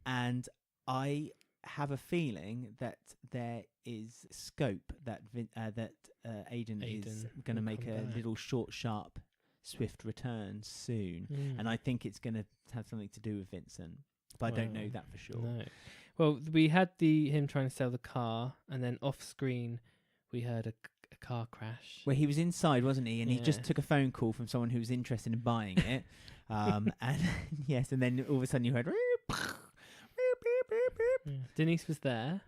S2: And I have a feeling that there is scope that Aidan is going to make a little short, sharp, swift return soon. And I think it's going to have something to do with Vincent. But I don't know that for sure.
S1: No. Well, we had him trying to sell the car, and then off screen we heard a car crash.
S2: Where he was inside, wasn't he? And he just took a phone call from someone who was interested in buying it. And yes, and then all of a sudden you heard.
S1: Denise was there.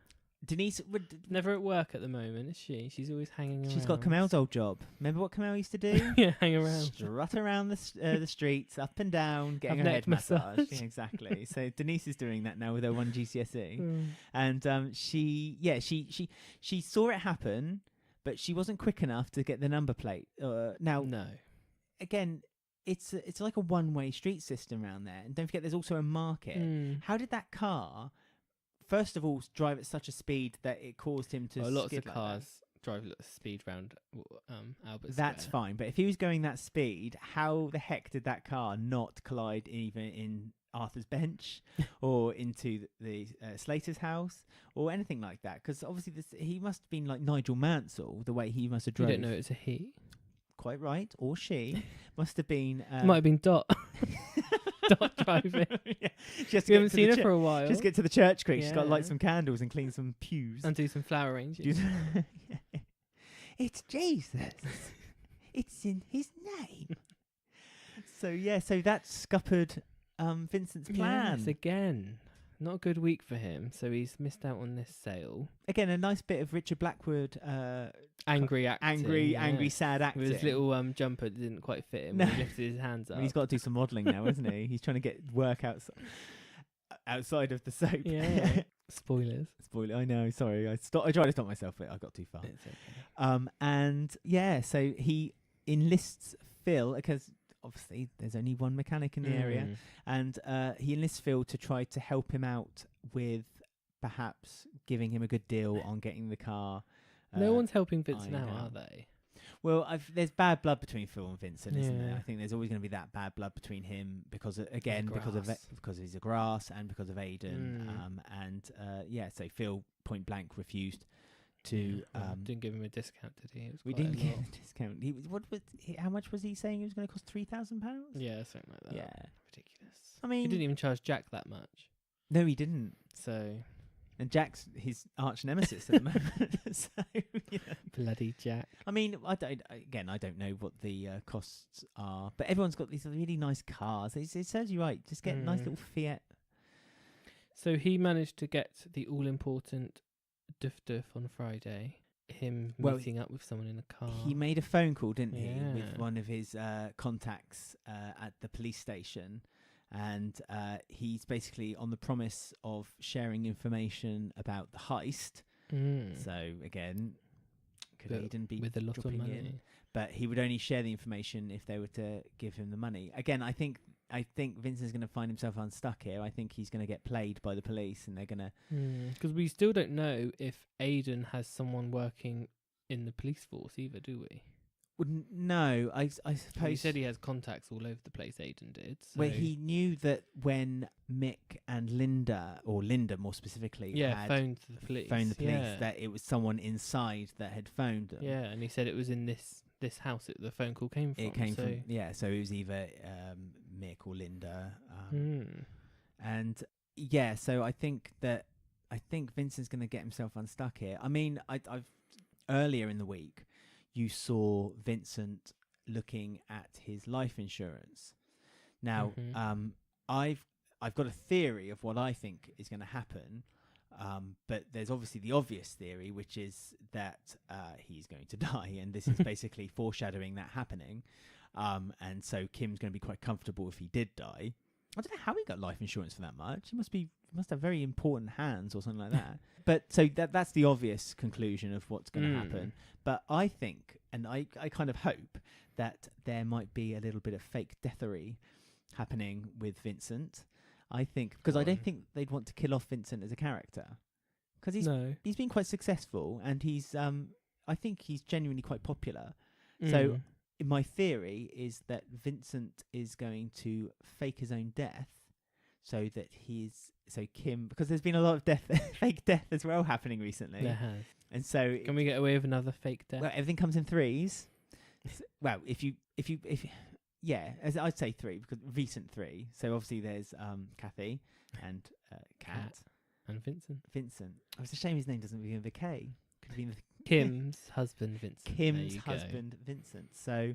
S2: Denise
S1: never at work at the moment, is she? She's always hanging around.
S2: She's got Kamel's old job. Remember what Kamel used to do?
S1: Yeah, hang around.
S2: Strut around the streets, up and down, getting her head massage. Yeah, exactly. So Denise is doing that now with her 1 GCSE. And she saw it happen, but she wasn't quick enough to get the number plate. Now,
S1: no.
S2: Again, it's like a one-way street system around there. And don't forget, there's also a market. How did that car... First of all, drive at such a speed that it caused him to.
S1: Lots of
S2: like
S1: cars drive at speed round Albert Square.
S2: That's fine, but if he was going that speed, how the heck did that car not collide even in Arthur's bench or into the Slater's house or anything like that? Because obviously he must have been like Nigel Mansell, the way he must have drove.
S1: You don't know it's a he.
S2: Quite right, or she must have been.
S1: Might have been Dot. Dot driving.
S2: Yeah.
S1: We haven't seen her for a while.
S2: Just get to the church quick. She's got to light some candles and clean some pews.
S1: And do some flower arranging.
S2: It's Jesus. It's in his name. So that's scuppered Vincent's plan.
S1: Yes, again. Not a good week for him, so he's missed out on this sale.
S2: Again, a nice bit of Richard Blackwood...
S1: angry acting.
S2: Angry, sad acting.
S1: With his little jumper that didn't quite fit him when he lifted his hands up.
S2: He's got to do some modelling now, isn't he? He's trying to get work outside of the soap.
S1: Yeah. Spoilers.
S2: Spoiler. I know. Sorry. I tried to stop myself, but I got too far.
S1: It's okay.
S2: So he enlists Phil because... Obviously, there's only one mechanic in the area, and he enlists Phil to try to help him out with perhaps giving him a good deal on getting the car.
S1: No one's helping Vincent now, are they?
S2: Well, there's bad blood between Phil and Vincent, isn't there? I think there's always going to be that bad blood between him because he's a grass and because of Aidan, so Phil point blank refused to
S1: didn't give him a discount, did he?
S2: We didn't give him a discount. How much was he saying he was going to cost? £3,000?
S1: Yeah, something like that.
S2: Yeah,
S1: ridiculous.
S2: I mean,
S1: he didn't even charge Jack that much.
S2: No, he didn't. And Jack's his arch nemesis at the moment. So,
S1: bloody Jack.
S2: I mean, I don't know what the costs are, but everyone's got these really nice cars. It serves you right. Just get a nice little Fiat.
S1: So he managed to get the all-important duff on Friday, meeting up with someone in a car.
S2: He made a phone call, didn't he, with one of his contacts at the police station, and he's basically on the promise of sharing information about the heist. So again, could Aidan be
S1: with a lot of money?
S2: In? But he would only share the information if they were to give him the money. Again, I think Vincent's going to find himself unstuck here. I think he's going to get played by the police, and they're going to...
S1: Because we still don't know if Aidan has someone working in the police force either, do we?
S2: Well, no, I suppose...
S1: He said he has contacts all over the place, Aidan did. So.
S2: Where he knew that when Mick and Linda, or Linda more specifically...
S1: phoned the police,
S2: that it was someone inside that had phoned them.
S1: Yeah, and he said it was in this house that the phone call came from.
S2: It came from, so it was either Mick or Linda. And so I think Vincent's going to get himself unstuck here. I mean, I've earlier in the week, you saw Vincent looking at his life insurance. Now, I've got a theory of what I think is going to happen. But there's obviously the obvious theory, which is that he's going to die, and this is basically foreshadowing that happening. And so Kim's going to be quite comfortable if he did die. I don't know how he got life insurance for that much. He must have very important hands or something like that. But so that's the obvious conclusion of what's going to happen. But I think, and I kind of hope, that there might be a little bit of fake deathery happening with Vincent. I think, because I don't think they'd want to kill off Vincent as a character, because he's been quite successful, and I think he's genuinely quite popular. So my theory is that Vincent is going to fake his own death, so that Kim, because there's been a lot of fake death as well happening recently.
S1: There has.
S2: And so
S1: can we get away with another fake death?
S2: Well, everything comes in threes. Well, if as I'd say 3 because recent 3. So obviously there's Kathy and Kat
S1: and Vincent.
S2: Oh, it's a shame his name doesn't begin with a K. Could have been
S1: Kim's husband, Vincent.
S2: Kim's husband, Vincent. So,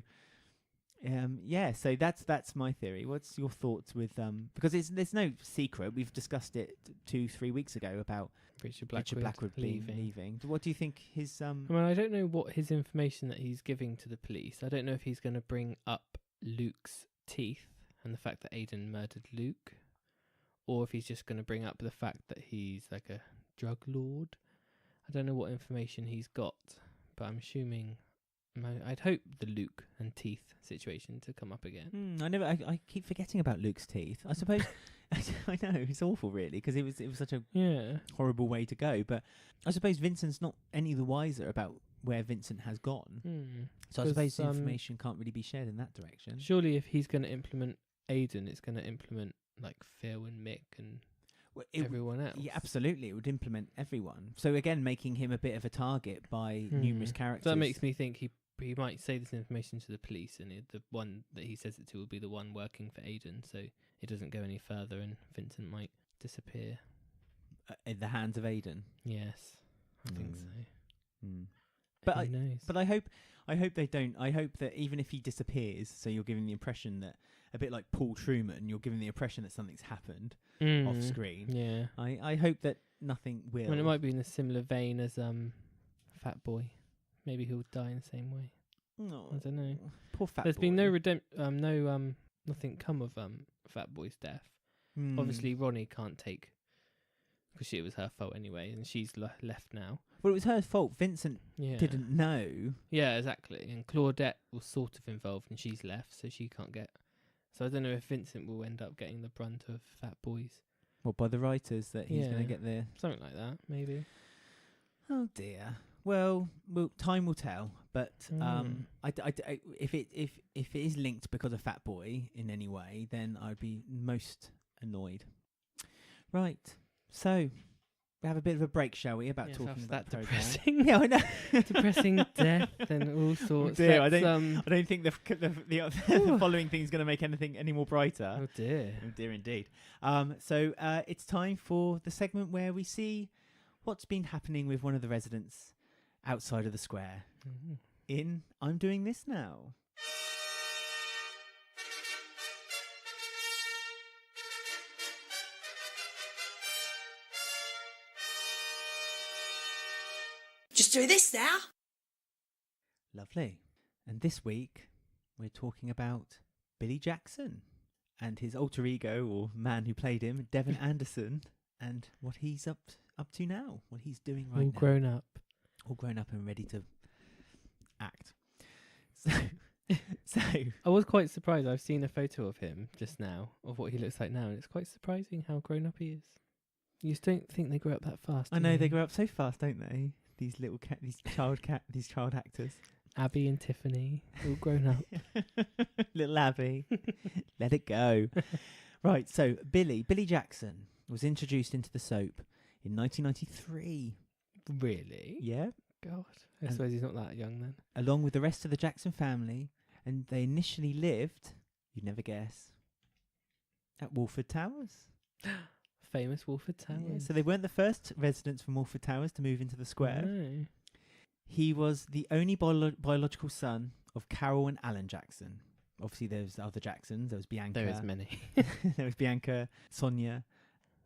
S2: so that's my theory. What's your thoughts with because there's no secret. We've discussed it 2-3 weeks ago about
S1: Richard
S2: Blackwood leaving. What do you think his
S1: Well, I don't know what his information that he's giving to the police. I don't know if he's going to bring up Luke's teeth and the fact that Aidan murdered Luke, or if he's just going to bring up the fact that he's like a drug lord. I don't know what information he's got, but I'm assuming. I'd hope the Luke and teeth situation to come up again.
S2: I keep forgetting about Luke's teeth. I suppose I know it's awful, really, because it was such a horrible way to go. But I suppose Vincent's not any the wiser about where Vincent has gone. So I suppose information can't really be shared in that direction.
S1: Surely, if he's going to implement Aidan, it's going to implement like Phil and Mick and everyone else.
S2: Yeah, absolutely. It would implement everyone. So again, making him a bit of a target by numerous characters.
S1: So that makes me think he might say this information to the police, and the one that he says it to will be the one working for Aidan, so it doesn't go any further, and Vincent might disappear
S2: in the hands of Aidan.
S1: Yes, I think so.
S2: But
S1: who knows?
S2: But I hope they don't. I hope that even if he disappears, so you're giving the impression that a bit like Paul Truman, you're giving the impression that something's happened off screen.
S1: Yeah,
S2: I hope that nothing will.
S1: Well, it might be in a similar vein as Fat Boy. Maybe he'll die in the same way.
S2: No,
S1: I don't know.
S2: Poor Fat Boy.
S1: There's been no nothing come of Fat Boy's death. Obviously, Ronnie can't take because it was her fault anyway, and she's left now.
S2: Well, it was her fault. Vincent didn't know.
S1: Yeah, exactly. And Claudette was sort of involved, and she's left, so she can't get. So I don't know if Vincent will end up getting the brunt of Fat Boy's.
S2: Well, by the writers that he's going to get there.
S1: Something like that, maybe.
S2: Oh dear. Well, time will tell. But if it is linked because of Fat Boy in any way, then I'd be most annoyed. Right. So we have a bit of a break, shall we? About talking about
S1: that
S2: the
S1: depressing.
S2: Yeah, I know.
S1: Depressing death and all sorts.
S2: Oh dear, I don't think the following thing is going to make anything any more brighter.
S1: Oh dear.
S2: Oh dear, indeed. So it's time for the segment where we see what's been happening with one of the residents outside of the square. In I'm Doing This Now.
S6: Just do this now.
S2: Lovely. And this week we're talking about Billy Jackson and his alter ego, or man who played him, Devon Anderson, and what he's up to now, what he's doing right now. All grown up and ready to act. So
S1: I was quite surprised. I've seen a photo of him just now, of what he looks like now, and it's quite surprising how grown up he is. You just don't think they grow up that fast.
S2: I know, they grow up so fast, don't they? These little these child actors.
S1: Abby and Tiffany, all grown up.
S2: Little Abby. Let it go. Right, so Billy Jackson was introduced into the soap in 1993.
S1: Really?
S2: Yeah.
S1: God. I suppose he's not that young then.
S2: Along with the rest of the Jackson family, and they initially lived, you'd never guess, at Walford Towers.
S1: Famous Walford Towers.
S2: Yeah, so they weren't the first residents from Walford Towers to move into the square.
S1: No.
S2: He was the only biological son of Carol and Alan Jackson. Obviously, there's other Jacksons. There was Bianca.
S1: There is many.
S2: There was Bianca, Sonia.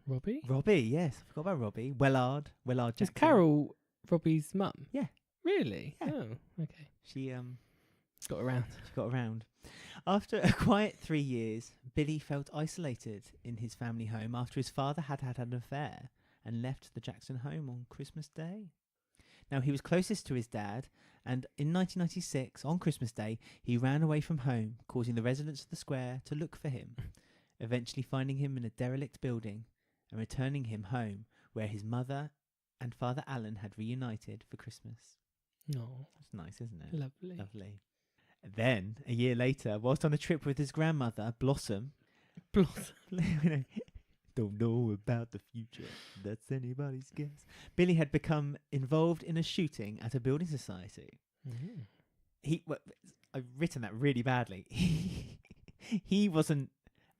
S1: Robbie,
S2: yes. I forgot about Robbie. Willard Jackson.
S1: Is Carol Robbie's mum?
S2: Yeah.
S1: Really?
S2: Yeah.
S1: Oh, okay.
S2: She
S1: got around.
S2: After a quiet 3 years, Billy felt isolated in his family home after his father had an affair and left the Jackson home on Christmas Day. Now, he was closest to his dad, and in 1996, on Christmas Day, he ran away from home, causing the residents of the square to look for him, eventually finding him in a derelict building and returning him home, where his mother and Father Alan had reunited for Christmas.
S1: No.
S2: That's nice, isn't it?
S1: Lovely.
S2: Then, a year later, whilst on a trip with his grandmother, Blossom. Don't know about the future. That's anybody's guess. Billy had become involved in a shooting at a building society. I've written that really badly. he wasn't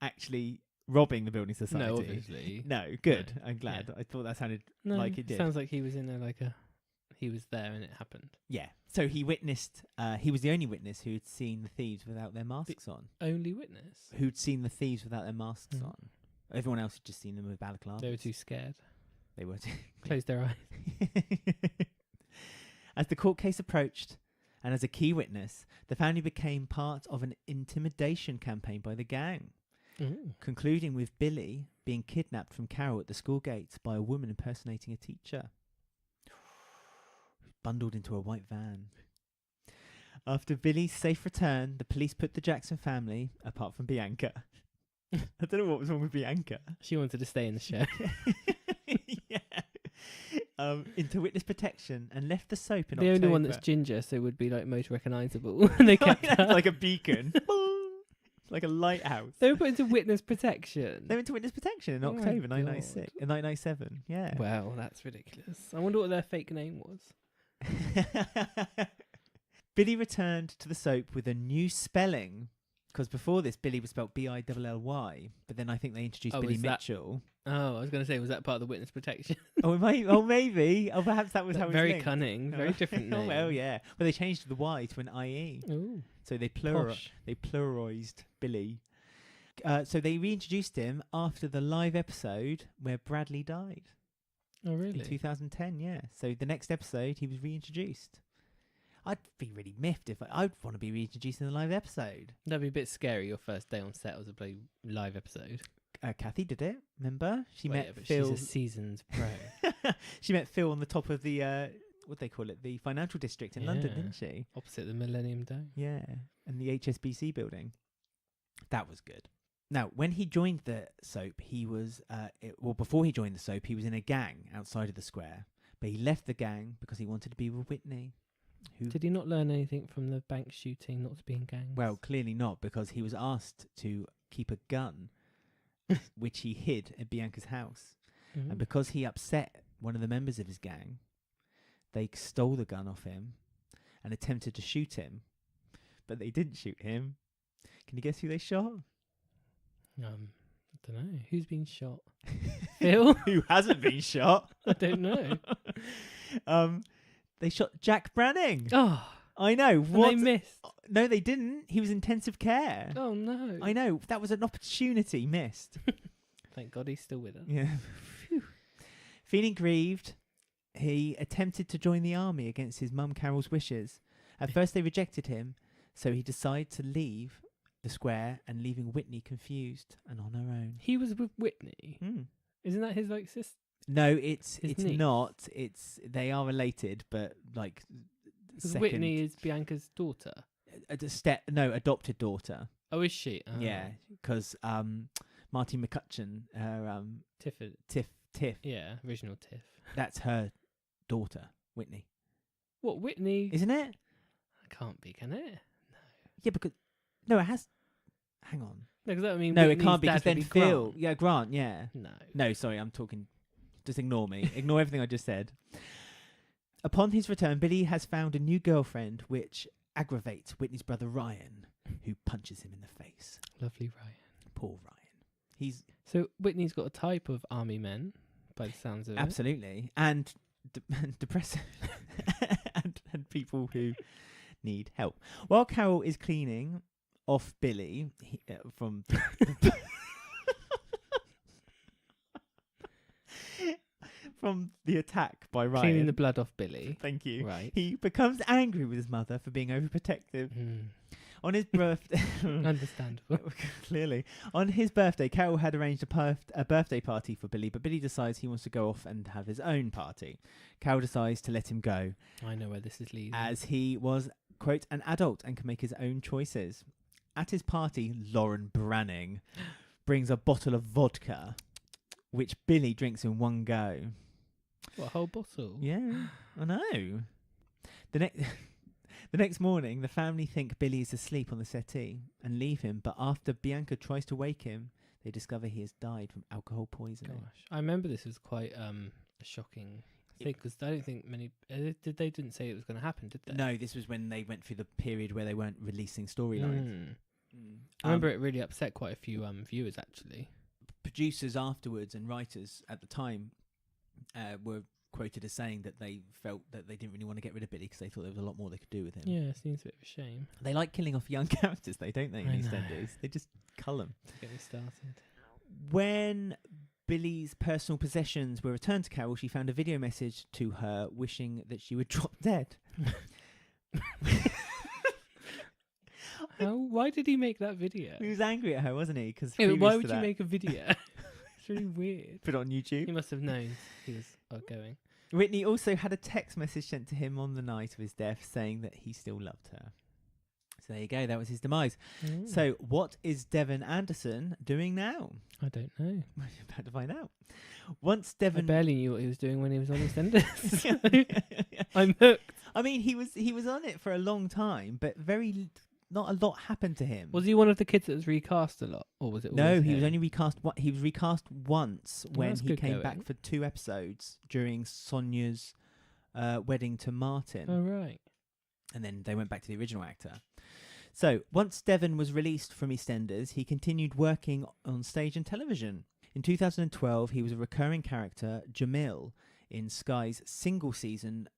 S2: actually robbing the building society.
S1: No, obviously.
S2: No, good.
S1: No.
S2: I'm glad.
S1: Yeah.
S2: I thought that sounded
S1: No,
S2: like it did.
S1: Sounds like he was in he was there and it happened.
S2: Yeah. So he witnessed. He was the only witness who'd seen the thieves without their masks on.
S1: Only witness.
S2: Who'd seen the thieves without their masks on. Everyone else had just seen them with balaclavas.
S1: They were too scared.
S2: They were too.
S1: Closed their eyes.
S2: As the court case approached, and as a key witness, the family became part of an intimidation campaign by the gang, concluding with Billy being kidnapped from Carol at the school gates by a woman impersonating a teacher, bundled into a white van. After Billy's safe return, the police put the Jackson family, apart from Bianca. I don't know what was wrong with Bianca.
S1: She wanted to stay in the show.
S2: Into witness protection and left the soap in
S1: the
S2: October.
S1: only one that's ginger, so would be like most recognisable. They kept her.
S2: Like a beacon. Like a lighthouse.
S1: They were put into witness protection.
S2: They went to witness protection in
S1: Oh my
S2: October
S1: God.
S2: 1997. Yeah.
S1: Well, that's ridiculous. I wonder what their fake name was.
S2: Billy returned to the soap with a new spelling, because before this Billy was spelled Billy, but then I think they introduced Billy Mitchell.
S1: Oh, I was going to say, was that part of the witness protection?
S2: Maybe. Oh, perhaps that was how it was
S1: very
S2: linked.
S1: cunning, very different name.
S2: Oh, well, yeah. Well, they changed the Y to an IE.
S1: Ooh,
S2: so they
S1: posh.
S2: pluralized Billy. So they reintroduced him after the live episode where Bradley died.
S1: Oh, really?
S2: In 2010, yeah. So the next episode, he was reintroduced. I'd be really miffed if I'd want to be reintroduced in a live episode.
S1: That'd be a bit scary. Your first day on set was a bloody live episode.
S2: Kathy did it, remember? She
S1: Well,
S2: met
S1: yeah, but
S2: Phil.
S1: She's a seasoned pro.
S2: She met Phil on the top of the, what do they call it? The financial district in London, didn't she?
S1: Opposite the Millennium Dome.
S2: Yeah, and the HSBC building. That was good. Now, when he joined the soap, he was, before he joined the soap, he was in a gang outside of the square. But he left the gang because he wanted to be with Whitney.
S1: Did he not learn anything from the bank shooting, not to be in gangs?
S2: Well, clearly not, because he was asked to keep a gun, which he hid at Bianca's house. And because he upset one of the members of his gang, they stole the gun off him and attempted to shoot him. But they didn't shoot him. Can you guess who they shot?
S1: I don't know. Who's been shot? Phil?
S2: Who hasn't been shot?
S1: I don't know.
S2: They shot Jack Branning.
S1: Oh,
S2: I know. What?
S1: they missed.
S2: No, they didn't. He was intensive care.
S1: Oh, no.
S2: I know. That was an opportunity missed.
S1: Thank God he's still with us.
S2: Yeah. Feeling grieved, he attempted to join the army against his mum Carol's wishes. At first they rejected him, so he decided to leave the square and leaving Whitney confused and on her own.
S1: He was with Whitney. Isn't that his sister?
S2: No, it's
S1: niece?
S2: not. They are related, but like second.
S1: Whitney is Bianca's daughter.
S2: Adopted daughter.
S1: Oh, is she? Oh.
S2: Yeah, because Martin McCutcheon, her Tiff.
S1: Yeah, original Tiff.
S2: That's her daughter, Whitney.
S1: What, Whitney?
S2: Isn't it?
S1: It can't be, can it? No.
S2: Yeah, because no, it has. Hang on.
S1: No, because I mean,
S2: no,
S1: Whitney's
S2: it can't be
S1: dad
S2: because then
S1: would be
S2: Phil.
S1: Grant.
S2: Yeah, Grant. Yeah.
S1: No,
S2: sorry, I'm talking. Just ignore me. Ignore everything I just said. Upon his return, Billy has found a new girlfriend, which aggravates Whitney's brother Ryan, who punches him in the face.
S1: Lovely Ryan.
S2: Poor Ryan.
S1: So Whitney's got a type of army men, by the sounds of it.
S2: Absolutely, and depressive, and people who need help. While Carol is cleaning off Billy from from the attack by Ryan,
S1: Cleaning the blood off Billy.
S2: Thank you.
S1: Right.
S2: He becomes angry with his mother for being overprotective. On his birthday,
S1: Understandable.
S2: Clearly, on his birthday, Carol had arranged a birthday party for Billy, but Billy decides he wants to go off and have his own party. Carol decides to let him go.
S1: I know where this is leading.
S2: As he was, quote, an adult and can make his own choices. At his party, Lauren Branning brings a bottle of vodka, which Billy drinks in one go.
S1: What, a whole bottle?
S2: Yeah, I know. The next morning, the family think Billy is asleep on the settee and leave him, but after Bianca tries to wake him, they discover he has died from alcohol poisoning.
S1: Gosh, I remember this was quite a shocking thing, because I don't think many... They didn't say it was going to happen, did they?
S2: No, this was when they went through the period where they weren't releasing storylines.
S1: I remember it really upset quite a few viewers, actually.
S2: Producers afterwards and writers at the time were quoted as saying that they felt that they didn't really want to get rid of Billy because they thought there was a lot more they could do with him.
S1: Yeah, it seems a bit of a shame.
S2: They like killing off young characters, though, don't they, in
S1: I know.
S2: EastEnders? They just cull them.
S1: Get me started.
S2: When Billy's personal possessions were returned to Carol, she found a video message to her wishing that she would drop dead.
S1: Why did he make that video?
S2: He was angry at her, wasn't he? Because
S1: why would you make a video? It's really weird.
S2: Put it on YouTube.
S1: He must have known he was outgoing.
S2: Whitney also had a text message sent to him on the night of his death saying that he still loved her. So there you go, that was his demise. So what is Devon Anderson doing now?
S1: I don't know.
S2: We're about to find out. Once Devon...
S1: I barely knew what he was doing when he was on EastEnders. I'm hooked.
S2: I mean, he was on it for a long time, but not a lot happened to him.
S1: Was he one of the kids that was recast a lot? Or was it
S2: No, he was only recast. He was recast once when he came
S1: going.
S2: back for 2 episodes during Sonia's wedding to Martin.
S1: Oh, right.
S2: And then they went back to the original actor. So, once Devon was released from EastEnders, he continued working on stage and television. In 2012, he was a recurring character, Jamil, in Sky's single-season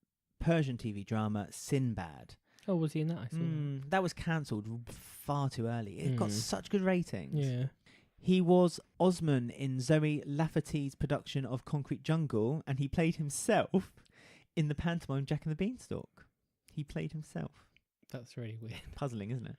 S2: Persian TV drama Sinbad.
S1: Oh, was he in that? I saw
S2: That was cancelled far too early. It got such good ratings.
S1: Yeah.
S2: He was Osman in Zoe Lafferty's production of Concrete Jungle, and he played himself in the pantomime Jack and the Beanstalk. He played himself.
S1: That's really weird.
S2: Puzzling, isn't it?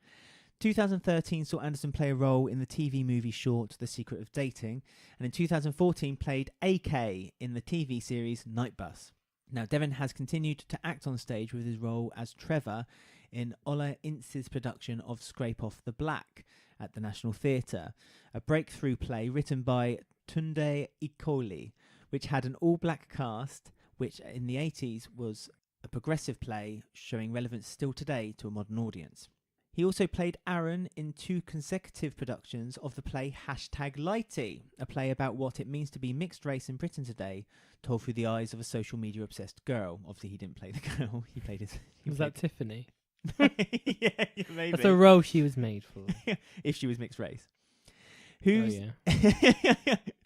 S2: 2013 saw Anderson play a role in the TV movie short The Secret of Dating, and in 2014 played AK in the TV series Night Bus. Now, Devon has continued to act on stage with his role as Trevor in Ola Ince's production of Scrape Off the Black at the National Theatre, a breakthrough play written by Tunde Ikoli, which had an all-black cast, which in the 80s was a progressive play showing relevance still today to a modern audience. He also played Aaron in 2 consecutive productions of the play #Lighty, a play about what it means to be mixed race in Britain today, told through the eyes of a social media obsessed girl. Obviously, he didn't play the girl. He played his...
S1: Was that Tiffany?
S2: Yeah, maybe.
S1: That's a role she was made for.
S2: If she was mixed race.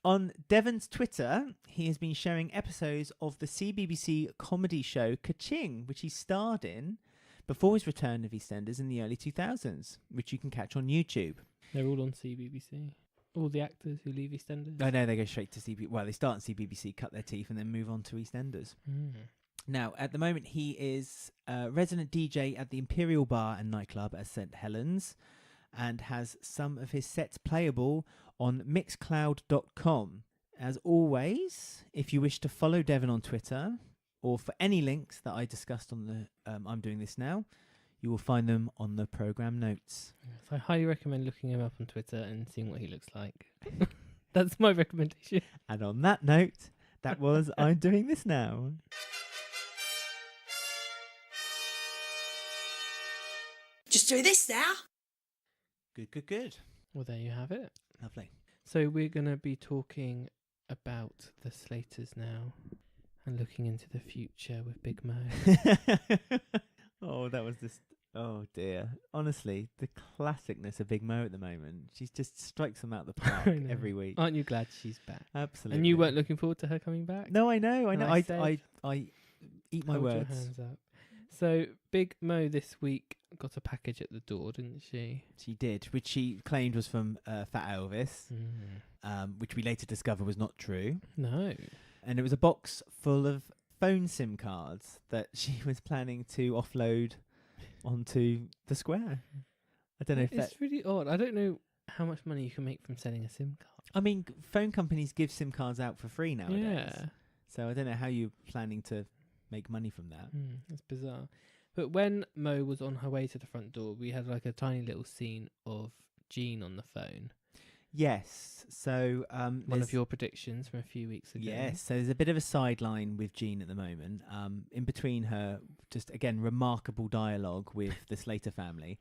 S2: On Devon's Twitter, he has been sharing episodes of the CBBC comedy show Ka-Ching, which he starred in before his return of EastEnders in the early 2000s, which you can catch on YouTube.
S1: They're all on CBBC. All the actors who leave EastEnders.
S2: I know, they go straight to CBBC. Well, they start on CBBC, cut their teeth, and then move on to EastEnders. Now, at the moment, he is a resident DJ at the Imperial Bar and Nightclub at St. Helens, and has some of his sets playable on mixcloud.com. As always, if you wish to follow Devon on Twitter, or for any links that I discussed on the I'm Doing This Now, you will find them on the programme notes.
S1: So I highly recommend looking him up on Twitter and seeing what he looks like. That's my recommendation.
S2: And on that note, that was I'm Doing This Now.
S6: Just do this now.
S2: Good.
S1: Well, there you have it.
S2: Lovely.
S1: So we're going to be talking about the Slaters now and looking into the future with Big Mo.
S2: Oh, that was just... Oh, dear. Honestly, the classicness of Big Mo at the moment. She just strikes them out the park every week.
S1: Aren't you glad she's back?
S2: Absolutely.
S1: And you weren't looking forward to her coming back?
S2: No, I know.
S1: I
S2: I eat my
S1: hold
S2: words.
S1: Your hands up. So Big Mo this week got a package at the door, didn't she?
S2: She did, which she claimed was from Fat Elvis, which we later discovered was not true.
S1: No.
S2: And it was a box full of phone SIM cards that she was planning to offload onto the Square. I don't know if
S1: it's really odd. I don't know how much money you can make from selling a SIM card.
S2: I mean, phone companies give SIM cards out for free nowadays.
S1: Yeah.
S2: So I don't know how you're planning to make money from that.
S1: That's bizarre. But when Mo was on her way to the front door, we had like a tiny little scene of Jean on the phone.
S2: Yes. So
S1: one of your predictions from a few weeks ago.
S2: Yes. So there's a bit of a sideline with Jean at the moment. In between her, just again, remarkable dialogue with the Slater family.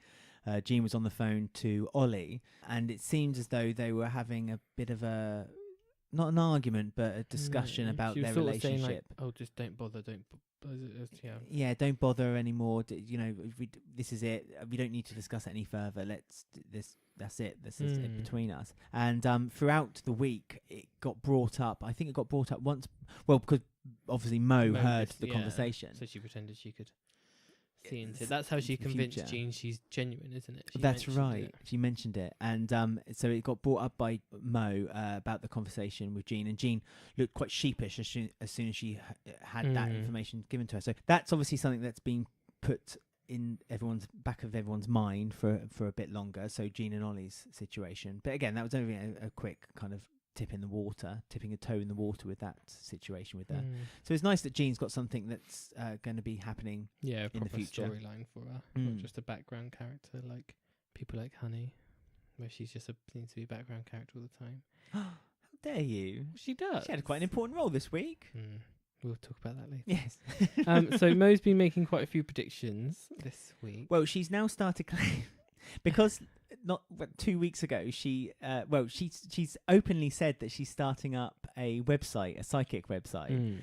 S2: Jean was on the phone to Ollie, and it seems as though they were having a bit of not an argument, but a discussion about
S1: she was
S2: their
S1: sort of
S2: relationship.
S1: saying like, oh, just don't bother,
S2: Yeah, don't bother anymore. This is it. We don't need to discuss it any further. That's it. This is it between us. And throughout the week, it got brought up. I think it got brought up once. Well, because obviously Mo heard the conversation,
S1: so she pretended she could see into it. That's how she convinced Jean she's genuine, isn't it?
S2: That's right. She mentioned it, and so it got brought up by Mo about the conversation with Jean, and Jean looked quite sheepish as soon as she had that information given to her. So that's obviously something that's been put in everyone's back of everyone's mind for a bit longer. So Jean and Ollie's situation, but again, that was only a quick kind of tipping a toe in the water with that situation with her. So it's nice that Jean's got something that's going to be happening in the future.
S1: Storyline for her, not just a background character like people like Honey, where she's just seems to be a background character all the time.
S2: How dare you?
S1: She does.
S2: She had quite an important role this week.
S1: We'll talk about that later.
S2: Yes.
S1: So Mo's been making quite a few predictions this week.
S2: Well, she's now started because not 2 weeks ago she's openly said that she's starting up a website, a psychic website,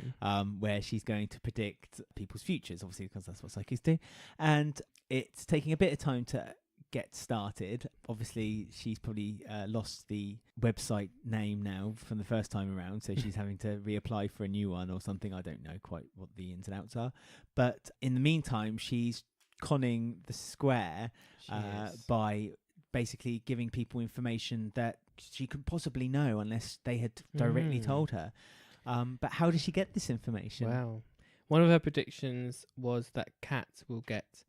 S2: where she's going to predict people's futures, obviously, because that's what psychics do, and it's taking a bit of time to get started. Obviously, she's probably lost the website name now from the first time around, so she's having to reapply for a new one or something. I don't know quite what the ins and outs are, but in the meantime, she's conning the square by basically giving people information that she could possibly know unless they had directly told her. But how does she get this information?
S1: Wow. One of her predictions was that Kat will get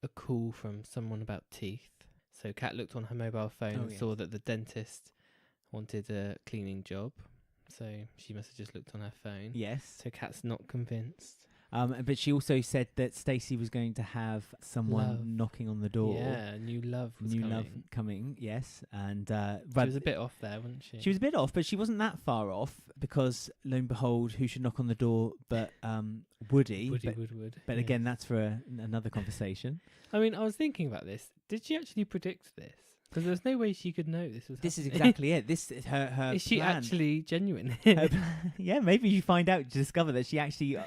S1: a call from someone about teeth. So Kat looked on her mobile phone and saw that the dentist wanted a cleaning job. So she must have just looked on her phone.
S2: Yes.
S1: So Kat's not convinced.
S2: But she also said that Stacey was going to have someone knocking on the door.
S1: Yeah, new love
S2: coming, yes. And
S1: she was a bit off there, wasn't she?
S2: She was a bit off, but she wasn't that far off, because lo and behold, who should knock on the door but Woody.
S1: Woodward.
S2: But again, that's for another conversation.
S1: I mean, I was thinking about this. Did she actually predict this? Because there's no way she could know this was.
S2: This is exactly it. This is her.
S1: Is she
S2: plan.
S1: actually genuine?
S2: Yeah, maybe you find out, discover that she actually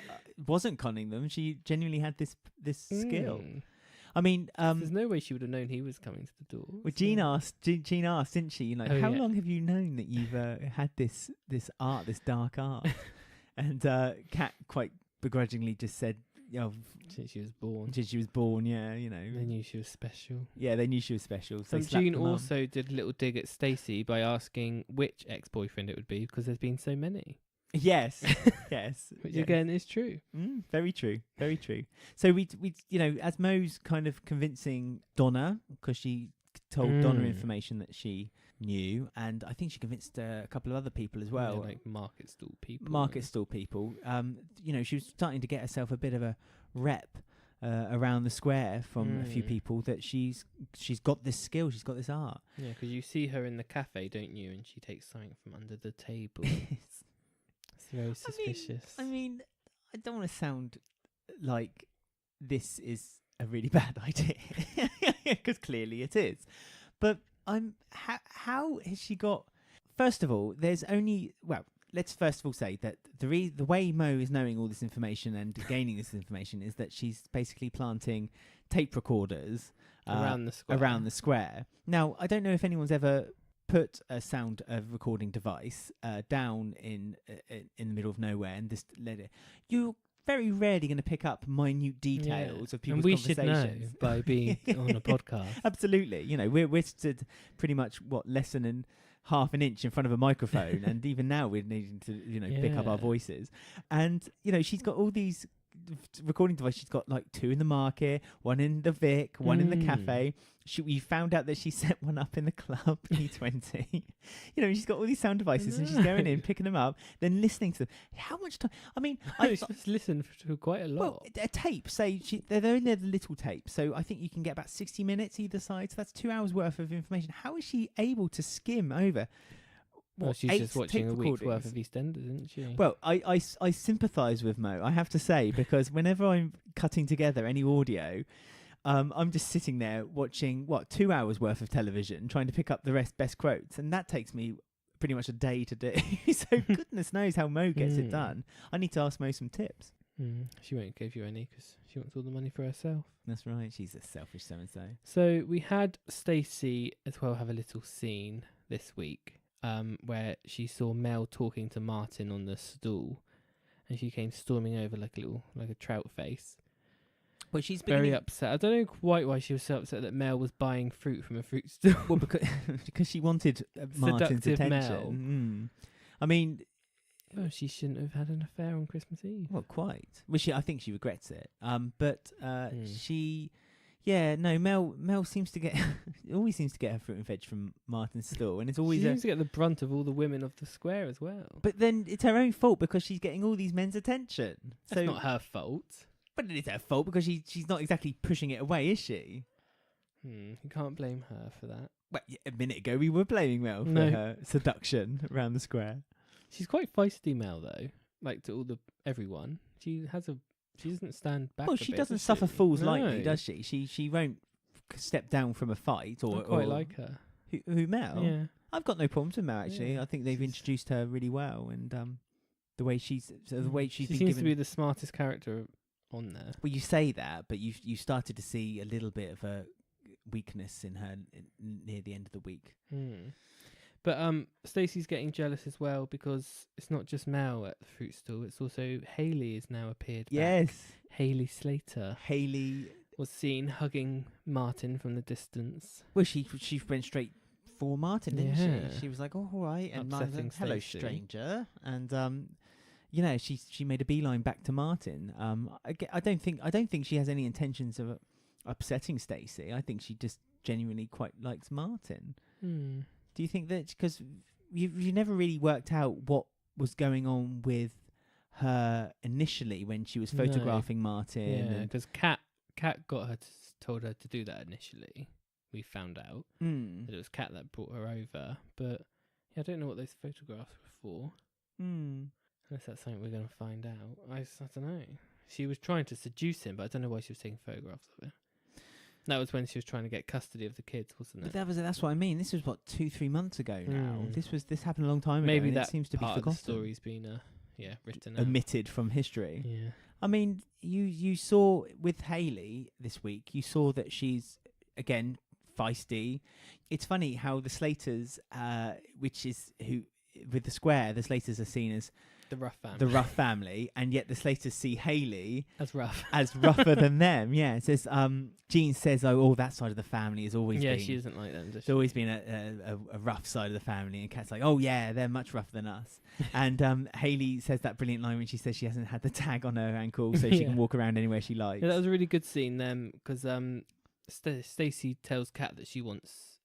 S2: wasn't conning them. She genuinely had this skill. I mean,
S1: there's no way she would have known he was coming to the door.
S2: Well, Jean asked, didn't she? How long have you known that you've had this art, this dark art? And Kat quite begrudgingly just said,
S1: since she was born.
S2: Yeah,
S1: They knew she was special.
S2: Yeah, they knew she was special. So
S1: Jean also did a little dig at Stacey by asking which ex-boyfriend it would be, because there's been so many.
S2: Yes, yes.
S1: Which again is true.
S2: Very true, very true. So we as Mo's kind of convincing Donna, because she told Donna information that she knew, and I think she convinced a couple of other people as well.
S1: Yeah, like market stall people.
S2: She was starting to get herself a bit of a rep around the square from a few people that she's got this skill, she's got this art.
S1: Yeah, because you see her in the cafe, don't you? And she takes something from under the table. It's very suspicious.
S2: I mean, I don't want to sound like this is a really bad idea, because clearly it is. But how has she got? First of all, let's first of all say that the way Mo is knowing all this information and gaining this information is that she's basically planting tape recorders
S1: around the square.
S2: Now, I don't know if anyone's ever put a sound recording device down in the middle of nowhere and just let it. You're very rarely going to pick up minute details of people's conversations.
S1: And we should know by being on a podcast.
S2: Absolutely. We're stood pretty much less than half an inch in front of a microphone, and even now we're needing to pick up our voices. And she's got all these recording devices. She's got like 2 in the market, 1 in the Vic, 1 in the cafe. We found out that she set one up in the club, E20. She's got all these sound devices, and she's going in, picking them up, then listening to them. How much time? I mean,
S1: I just listened to quite a lot.
S2: Well, a tape, they're only the little tape, so I think you can get about 60 minutes either side, so that's 2 hours worth of information. How is she able to skim over?
S1: Well, she's just watching a week's worth of EastEnders, isn't she?
S2: Well, I sympathise with Mo, I have to say, because whenever I'm cutting together any audio, I'm just sitting there watching 2 hours worth of television, trying to pick up the best quotes, and that takes me pretty much a day to do. So goodness knows how Mo gets it done. I need to ask Mo some tips.
S1: She won't give you any because she wants all the money for herself.
S2: That's right. She's a selfish so-and-so.
S1: So we had Stacey as well have a little scene this week where she saw Mel talking to Martin on the stool, and she came storming over like a trout face.
S2: Well, she's
S1: very upset. I don't know quite why she was so upset that Mel was buying fruit from a fruit stall.
S2: Well, because she wanted Martin's
S1: Seductive
S2: attention. I mean,
S1: well, she shouldn't have had an affair on Christmas Eve.
S2: Well, quite. Well, I think she regrets it. But Mel seems to get always seems to get her fruit and veg from Martin's stall, and it's always
S1: she seems to get the brunt of all the women of the square as well.
S2: But then it's her own fault because she's getting all these men's attention.
S1: That's not her fault.
S2: But it is her fault because she's not exactly pushing it away, is she?
S1: You can't blame her for that.
S2: Well, a minute ago we were blaming Mel for her seduction around the square.
S1: She's quite feisty, Mel, though. Like to everyone. She doesn't stand back.
S2: Well, she doesn't suffer fools lightly, does she? She won't step down from a fight. I quite
S1: like her.
S2: Who Mel?
S1: Yeah,
S2: I've got no problems with Mel actually. I think they've introduced her really well, and the way she's been
S1: seems to be the smartest character on there.
S2: Well, you say that, but you started to see a little bit of a weakness in her near the end of the week.
S1: But Stacey's getting jealous as well because it's not just Mel at the fruit stall; it's also Hayley has now appeared.
S2: Yes,
S1: back. Hayley Slater.
S2: Hayley
S1: was seen hugging Martin from the distance.
S2: Well, she went straight for Martin, didn't she? She was like, "Oh, all right," and Martin, "Hello, stranger," and she made a beeline back to Martin. I don't think she has any intentions of upsetting Stacey. I think she just genuinely quite likes Martin. Do you think that because you never really worked out what was going on with her initially when she was photographing Martin?
S1: Yeah, because Kat got her told her to do that initially. We found out that it was Kat that brought her over, but I don't know what those photographs were for. Unless that's something we're going to find out. I don't know. She was trying to seduce him, but I don't know why she was taking photographs of him. That was when she was trying to get custody of the kids, wasn't it?
S2: But that's what I mean. This was 2-3 months ago now. This happened a long time
S1: Maybe
S2: ago.
S1: That
S2: it seems to be
S1: part
S2: forgotten.
S1: Of the story's been written out.
S2: Omitted from history.
S1: Yeah.
S2: I mean, you saw with Hayley this week. You saw that she's again feisty. It's funny how the Slaters, which is who with the square, the Slaters are seen as the rough family, and yet the Slaters see Hayley
S1: as
S2: rougher than them. Yeah, it says Jean says, "Oh, that side of the family has always been."
S1: Yeah, she isn't like them.
S2: There's always been a rough side of the family, and Kat's like, "Oh yeah, they're much rougher than us." And Hayley says that brilliant line when she says she hasn't had the tag on her ankle, so she can walk around anywhere she likes.
S1: Yeah, that was a really good scene then, because Stacey tells Kat that she wants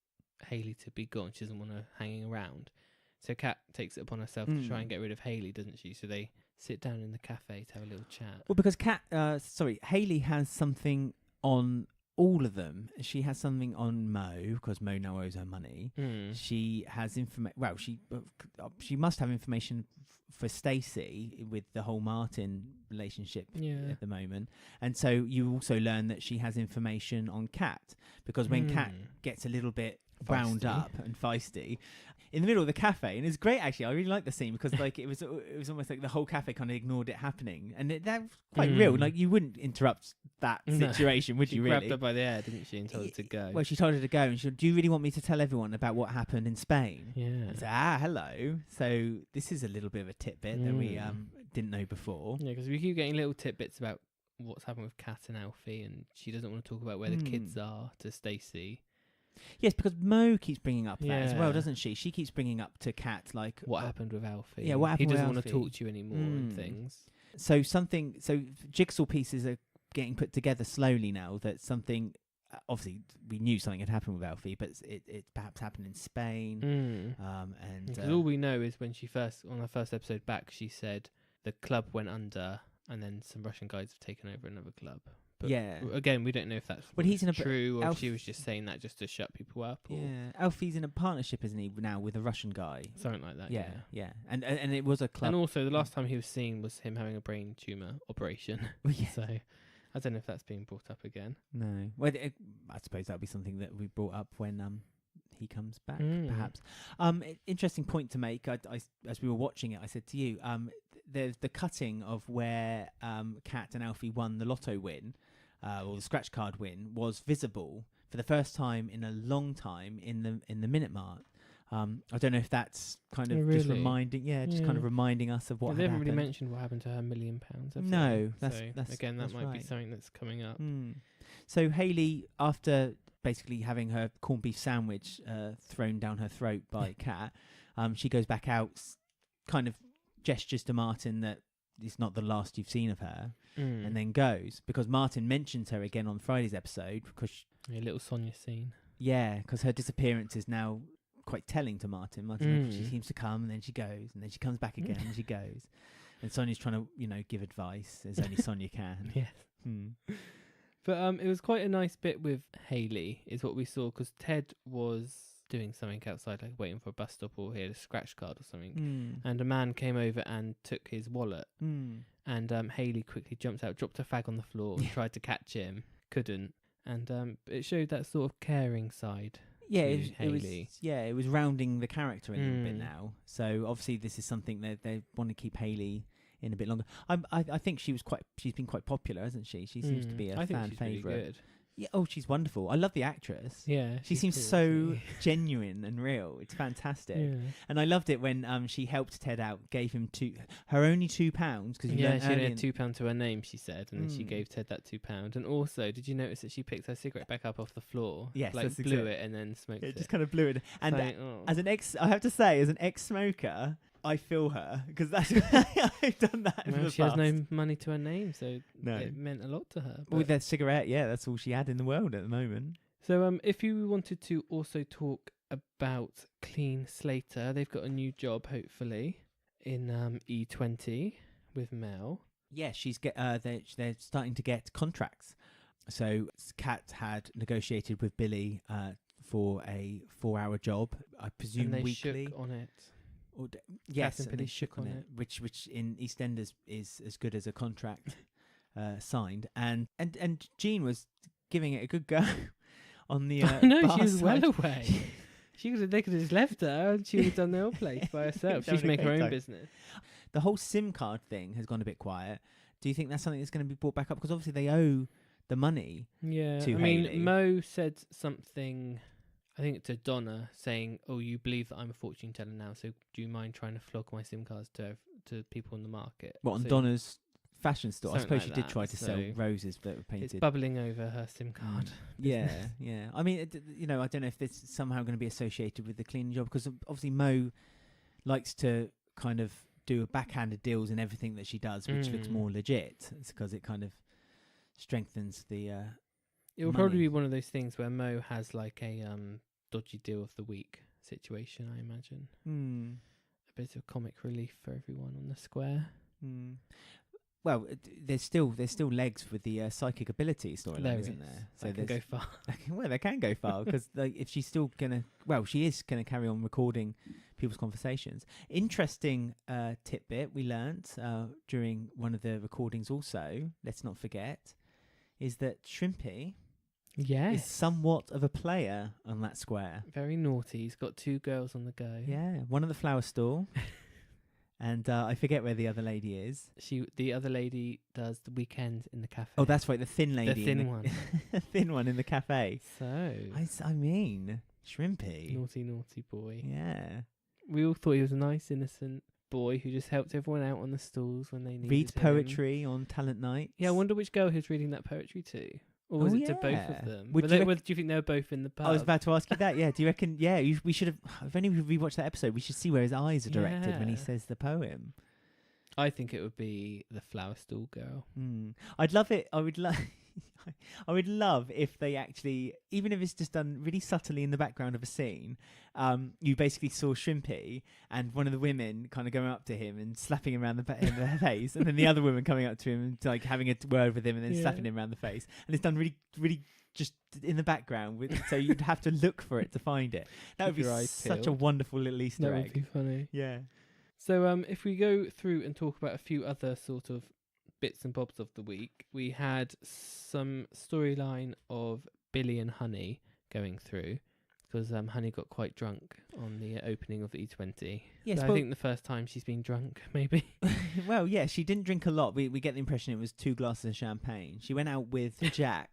S1: Hayley to be gone. She doesn't want her hanging around. So Kat takes it upon herself to try and get rid of Hayley, doesn't she? So they sit down in the cafe to have a little chat.
S2: Well, because Hayley has something on all of them. She has something on Mo, because Mo now owes her money. She has information. Well, she must have information for Stacey with the whole Martin relationship at the moment. And so you also learn that she has information on Kat, because when Kat gets a little bit wound up and feisty in the middle of the cafe, and it's great actually. I really like the scene because like it was almost like the whole cafe kind of ignored it happening, and that was quite real. Like you wouldn't interrupt that situation, would you? Really?
S1: She grabbed her by the hair, didn't she, and told her to go.
S2: Well, she told her to go, and she said, "Do you really want me to tell everyone about what happened in Spain?"
S1: Yeah.
S2: I said, hello. So this is a little bit of a tidbit that we didn't know before.
S1: Yeah, because we keep getting little tidbits about what's happened with Kat and Alfie, and she doesn't want to talk about where the kids are to Stacey.
S2: Yes, because Mo keeps bringing up that as well, doesn't she? She keeps bringing up to Kat like
S1: what happened with Alfie.
S2: Yeah, what happened?
S1: He doesn't
S2: with
S1: want to talk to you anymore and things.
S2: So jigsaw pieces are getting put together slowly now. That something, obviously, we knew something had happened with Alfie, but it perhaps happened in Spain. And
S1: all we know is when she on her first episode back, she said the club went under, and then some Russian guys have taken over another club. But again, we don't know if that's true or if she was just saying that just to shut people up. Or
S2: Alfie's in a partnership, isn't he, now with a Russian guy?
S1: Something like that.
S2: Yeah. And it was a club.
S1: And also, the last time he was seen was him having a brain tumour operation. So I don't know if that's being brought up again.
S2: No. Well, I suppose that'll be something that we brought up when he comes back, perhaps. Interesting point to make. I as we were watching it, I said to you, the cutting of where Kat and Alfie won the lotto win, or the scratch card win, was visible for the first time in a long time in the minute mark. I don't know if that's kind of just reminding, kind of reminding us of what
S1: they haven't
S2: happened.
S1: really mentioned what happened to her £1 million.
S2: No,
S1: that's again, that
S2: that's
S1: might
S2: right.
S1: be something that's coming up.
S2: So Hayley, after basically having her corned beef sandwich thrown down her throat by Kat, she goes back out, kind of gestures to Martin that it's not the last you've seen of her, and then goes, because Martin mentions her again on Friday's episode, because
S1: a little Sonia scene.
S2: Yeah, because her disappearance is now quite telling to Martin. She seems to come and then she goes, and then she comes back again and she goes. And Sonia's trying to, give advice as only Sonia can.
S1: Yes. But it was quite a nice bit with Hayley, is what we saw, because Ted was doing something outside, like waiting for a bus stop, or he had a scratch card or something. And a man came over and took his wallet. And Hayley quickly jumped out, dropped a fag on the floor, and tried to catch him. Couldn't. And it showed that sort of caring side.
S2: Yeah, it was rounding the character a little bit now. So obviously this is something that they want to keep Hayley in a bit longer. I think she's been quite popular, hasn't she? She seems to be a fan favourite.
S1: Really good.
S2: Yeah, she's wonderful. I love the actress.
S1: Yeah,
S2: she seems so genuine and real. It's fantastic. Yeah. And I loved it when she helped Ted out, gave him her only £2 because
S1: she only had £2 to her name, she said, and then she gave Ted that £2. And also, did you notice that she picked her cigarette back up off the floor?
S2: Yes,
S1: blew it and then smoked it.
S2: Just kind of blew it. And as an ex-smoker, I feel her, because that's I've done that in the past.
S1: She has no money to her name, so it meant a lot to her.
S2: With that cigarette, that's all she had in the world at the moment.
S1: So if you wanted to also talk about Clean Slater, they've got a new job, hopefully, in E20 with Mel.
S2: Yeah, they're starting to get contracts. So Kat had negotiated with Billy for a 4-hour job, I presume,
S1: and they
S2: weekly.
S1: Shook on it.
S2: Yes, and they shook on it, which in EastEnders is as good as a contract signed. And Jean was giving it a good go on the.
S1: No, she was well away. They could have just left her, and she would have done the whole place by herself. She should make her own business.
S2: The whole SIM card thing has gone a bit quiet. Do you think that's something that's going to be brought back up? Because obviously they owe the money.
S1: Yeah,
S2: to
S1: I
S2: Hayley.
S1: mean, Mo said something, I think, to Donna, saying, "Oh, you believe that I'm a fortune teller now, so do you mind trying to flog my SIM cards to people in the market?"
S2: What, on Donna's fashion store? I suppose
S1: like
S2: she did try to sell roses that were painted.
S1: It's bubbling over her SIM card.
S2: Yeah. I mean, I don't know if this is somehow going to be associated with the cleaning job, because obviously Mo likes to kind of do backhanded deals in everything that she does, which looks more legit. It's because it kind of strengthens the.
S1: It will probably be one of those things where Mo has like a dodgy deal of the week situation, I imagine. A bit of comic relief for everyone on the square.
S2: Well, there's still legs with the psychic ability storyline, isn't there?
S1: So they can go far.
S2: Well, they can go far, because if she's still she is gonna carry on recording people's conversations. Interesting tidbit we learnt during one of the recordings. Also, let's not forget, is that Shrimpy.
S1: Yes.
S2: Is somewhat of a player on that square.
S1: Very naughty. He's got 2 girls on the go.
S2: Yeah, one at the flower stall. And I forget where the other lady is.
S1: The other lady does the weekend in the cafe.
S2: Oh, that's right, the thin lady.
S1: The thin one.
S2: The thin one in the cafe.
S1: So.
S2: I mean, Shrimpy.
S1: Naughty boy.
S2: Yeah.
S1: We all thought he was a nice, innocent boy who just helped everyone out on the stalls when they needed
S2: Reads poetry on talent night.
S1: Yeah, I wonder which girl he was reading that poetry to. Or was it to both of them? Do you think they were both in the pub?
S2: I was about to ask you that, yeah. Do you reckon, we should have, if only we rewatched that episode, we should see where his eyes are directed when he says the poem.
S1: I think it would be the flower stall girl.
S2: I'd love it. I would love if they actually, even if it's just done really subtly in the background of a scene, you basically saw Shrimpy and one of the women kind of going up to him and slapping him around the face, and then the other woman coming up to him and like having a word with him and then slapping him around the face, and it's done really, really just in the background, so you'd have to look for it to find it. That would be such a wonderful little Easter egg.
S1: That would be funny.
S2: Yeah.
S1: So if we go through and talk about a few other sort of bits and bobs of the week, we had some storyline of Billy and Honey going through. because Honey got quite drunk on the opening of the E20.
S2: Yes,
S1: So I think the first time she's been drunk, maybe.
S2: Well, yeah, she didn't drink a lot. We get the impression it was 2 glasses of champagne. She went out with Jack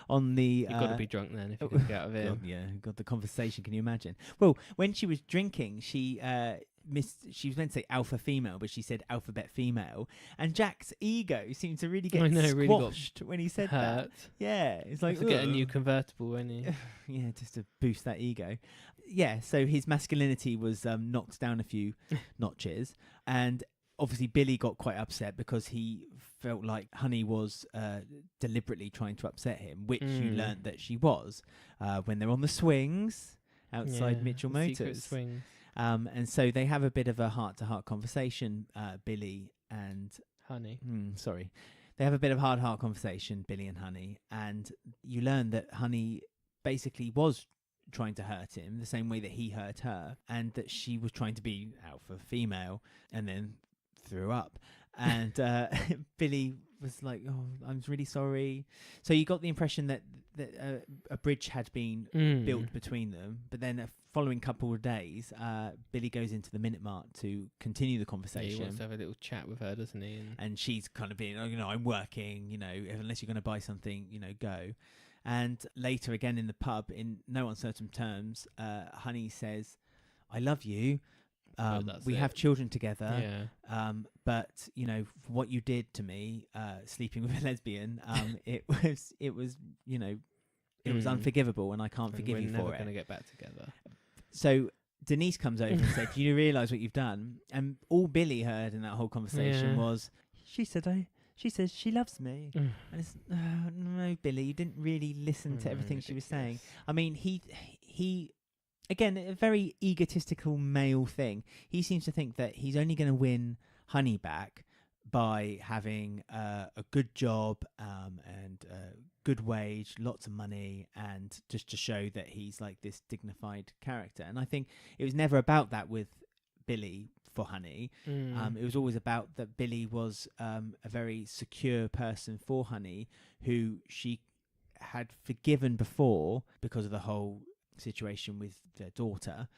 S2: on the...
S1: You've got to be drunk then if you can get out of it.
S2: God, yeah, got the conversation. Can you imagine? Well, when she was drinking, she was meant to say alpha female, but she said alphabet female. And Jack's ego seemed to really get squashed when he said that. Yeah, it's like...
S1: Get a new convertible, won't he?
S2: Yeah, just to boost that ego. Yeah, so his masculinity was knocked down a few notches. And obviously Billy got quite upset because he felt like Honey was deliberately trying to upset him, which you learnt that she was when they're on the swings outside Mitchell Motors.
S1: Secret swings.
S2: And so they have a bit of a heart-to-heart conversation, Billy and...
S1: Honey.
S2: They have a bit of heart-to-heart conversation, Billy and Honey, and you learn that Honey basically was trying to hurt him the same way that he hurt her, and that she was trying to be alpha female and then threw up. And Billy was like, "Oh, I'm really sorry." So you got the impression that a bridge had been built between them. But then, a following couple of days, Billy goes into the Minute Mart to continue the conversation.
S1: He wants to have a little chat with her, doesn't he?
S2: And she's kind of being, I'm working. Unless you're going to buy something, go. And later, again in the pub, in no uncertain terms, Honey says, "I love you. We have children together.
S1: Yeah.
S2: But for what you did to me, sleeping with a lesbian, it was unforgivable, and I can't forgive you for it.
S1: We're never going to get back together."
S2: So Denise comes over and said, "Do you realise what you've done?" And all Billy heard in that whole conversation was, "She says she loves me." And it's, no, Billy, you didn't really listen to everything she was saying. I mean, he again, a very egotistical male thing. He seems to think that he's only going to win Honey back by having a good job and a good wage, lots of money, and just to show that he's like this dignified character. And I think it was never about that with Billy for Honey. It was always about that Billy was a very secure person for Honey, who she had forgiven before because of the whole situation with their daughter.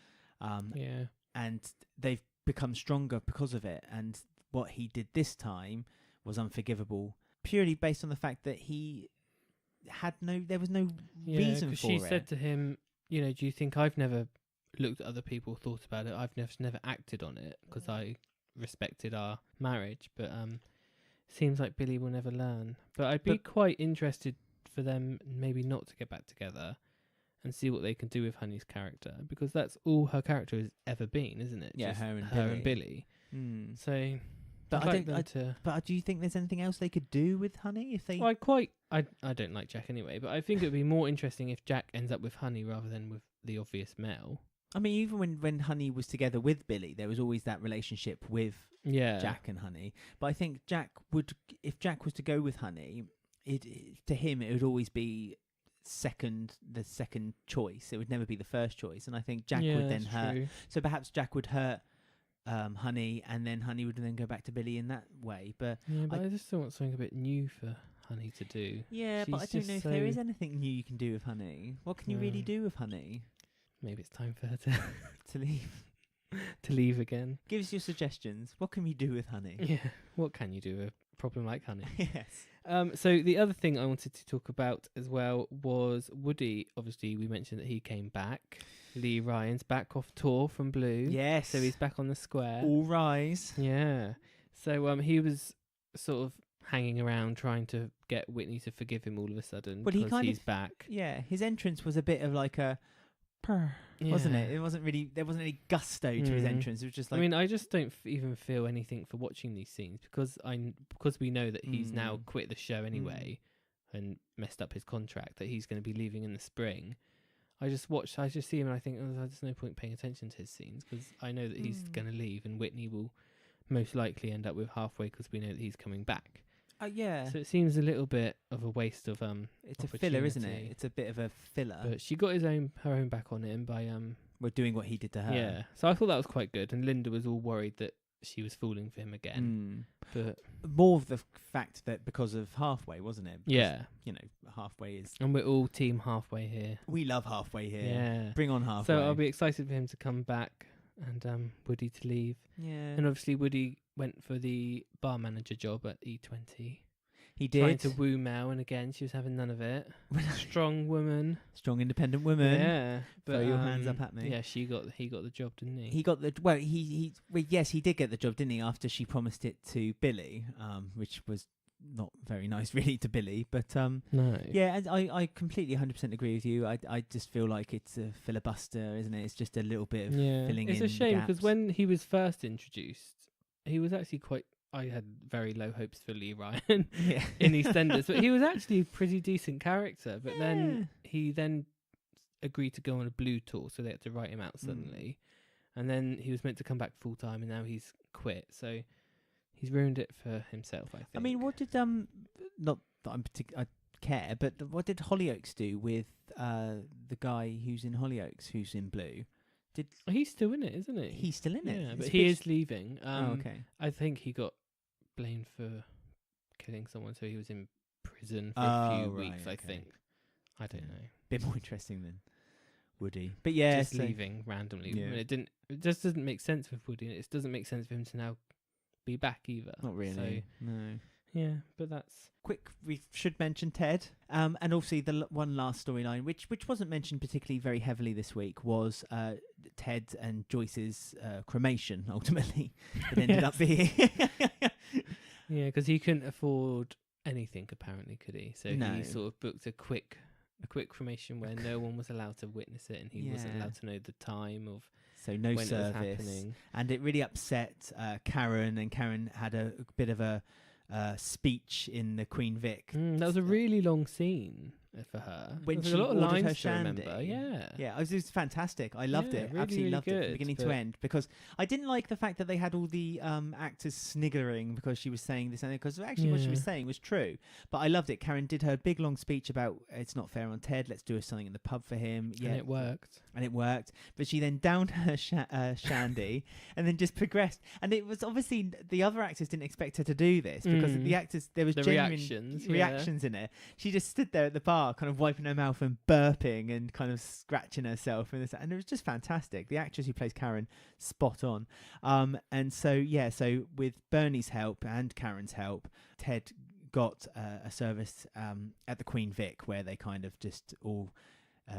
S2: And they've become stronger because of it. And what he did this time was unforgivable, purely based on the fact that there was no reason for it.
S1: She said to him, do you think I've never looked at other people, thought about it? I've never acted on it because I respected our marriage. But seems like Billy will never learn. But I'd be quite interested for them maybe not to get back together and see what they can do with Honey's character, because that's all her character has ever been, isn't it?
S2: Yeah,
S1: just
S2: her and Billy.
S1: So,
S2: but do you think there's anything else they could do with Honey if they?
S1: Well, I don't like Jack anyway, but I think it would be more interesting if Jack ends up with Honey rather than with the obvious male.
S2: I mean, even when Honey was together with Billy, there was always that relationship with Jack and Honey. But I think if Jack was to go with Honey, to him it would always be the second choice. It would never be the first choice. And I think Jack would then hurt. True. So perhaps Jack would hurt Honey, and then Honey would then go back to Billy in that way. But
S1: I just still want something a bit new for Honey to do.
S2: Yeah, but I don't know if there is anything new you can do with Honey. What can you really do with Honey?
S1: Maybe it's time for her
S2: to leave.
S1: To leave again.
S2: Give us your suggestions. What can we do with Honey?
S1: Yeah, what can you do with a problem like Honey?
S2: Yes.
S1: So the other thing I wanted to talk about as well was Woody. Obviously, we mentioned that he came back. Lee Ryan's back off tour from Blue.
S2: Yes.
S1: So he's back on the square.
S2: All rise.
S1: Yeah. So he was sort of hanging around trying to get Whitney to forgive him all of a sudden because he's back.
S2: Yeah, his entrance was a bit of like a purr, wasn't it? It wasn't really, there wasn't any gusto to his entrance. It was just like,
S1: I mean, I just don't even feel anything for watching these scenes because we know that he's now quit the show anyway and messed up his contract, that he's going to be leaving in the spring. I just see him and I think, there's no point paying attention to his scenes because I know that he's going to leave and Whitney will most likely end up with halfway because we know that he's coming back.
S2: Yeah.
S1: So it seems a little bit of a waste of
S2: It's a filler, isn't it? It's a bit of a filler.
S1: But she got her own back on him by
S2: we're doing what he did to her.
S1: Yeah. So I thought that was quite good. And Linda was all worried that she was falling for him again. But
S2: more of the fact that because of Halfway, wasn't it? Because,
S1: yeah,
S2: you know, Halfway is.
S1: and we're all team Halfway here.
S2: We love Halfway here.
S1: Yeah,
S2: Bring on Halfway.
S1: So I'll be excited for him to come back and Woody to leave.
S2: Yeah.
S1: And obviously Woody went for the bar manager job at E20.
S2: He did.
S1: Trying to woo Mel, and again she was having none of it. Strong woman,
S2: strong independent woman.
S1: Yeah, but
S2: throw your hands up at me.
S1: Yeah, he got the job, didn't he?
S2: He got the yes, he did get the job, didn't he? After she promised it to Billy, which was not very nice, really, to Billy. But
S1: no,
S2: yeah, and I completely 100% agree with you. I just feel like it's a filibuster, isn't it? It's just a little bit of filling in.
S1: It's a shame
S2: gaps.
S1: because when he was first introduced, he was actually quite. I had very low hopes for Lee Ryan in EastEnders, but he was actually a pretty decent character. But then he agreed to go on a blue tour, so they had to write him out suddenly. And then he was meant to come back full time, and now he's quit. So he's ruined it for himself, I think.
S2: I mean, what did not that I care, but what did Hollyoaks do with the guy who's in Hollyoaks, who's in blue?
S1: He's still in it, isn't he?
S2: He's still in it.
S1: Yeah, but he is leaving.
S2: Okay.
S1: I think he got blamed for killing someone, so he was in prison for a few weeks. I think. I don't know.
S2: Bit more interesting than Woody, but yeah,
S1: just leaving randomly.
S2: Yeah.
S1: I mean, it just doesn't make sense with Woody, and it doesn't make sense for him to now be back either.
S2: Not really.
S1: So,
S2: no.
S1: Yeah, but that's
S2: quick. We should mention Ted, and obviously the one last storyline, which wasn't mentioned particularly very heavily this week, was Ted and Joyce's cremation. Ultimately, it ended up being.
S1: Yeah, because he couldn't afford anything apparently, could he? So
S2: No.
S1: he sort of booked a quick cremation where no one was allowed to witness it, and he wasn't allowed to know the time of.
S2: So no
S1: when
S2: service,
S1: it was happening.
S2: And it really upset Karen, and Karen had a bit of a speech in the Queen Vic.
S1: That was a really long scene for her.
S2: When
S1: there was
S2: she
S1: a lot of
S2: ordered
S1: lines
S2: her
S1: to remember.
S2: shandy.
S1: Yeah,
S2: it was fantastic. I loved it.
S1: really,
S2: Absolutely
S1: really
S2: loved it
S1: good,
S2: from beginning to
S1: but-
S2: end, because I didn't like the fact that they had all the actors sniggering because she was saying this, and because actually what she was saying was true. But I loved it. Karen did her big long speech about it's not fair on Ted. Let's do something in the pub for him. Yeah,
S1: and it worked.
S2: But she then downed her shandy and then just progressed. And it was obviously the other actors didn't expect her to do this, because the actors, there was genuine reactions in it. She just stood there at the bar, kind of wiping her mouth and burping and kind of scratching herself, and it was just fantastic. The actress who plays Karen, spot on. And so with Bernie's help and Karen's help, Ted got a service at the Queen Vic where they kind of just all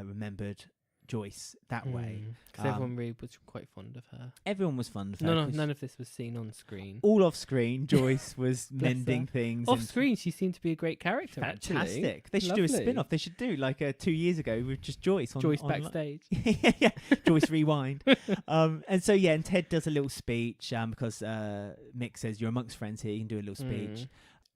S2: remembered Joyce that way.
S1: Because everyone really was quite fond of her.
S2: Everyone was fond of her.
S1: No, none of this was seen on screen.
S2: All off screen, Joyce was mending things.
S1: Off screen, she seemed to be a great character.
S2: Fantastic.
S1: Actually.
S2: They should do a spin-off. They should do like 2 years ago with just Joyce.
S1: Joyce backstage.
S2: yeah. Joyce Rewind. And so, and Ted does a little speech because Mick says, you're amongst friends here. You can do a little speech.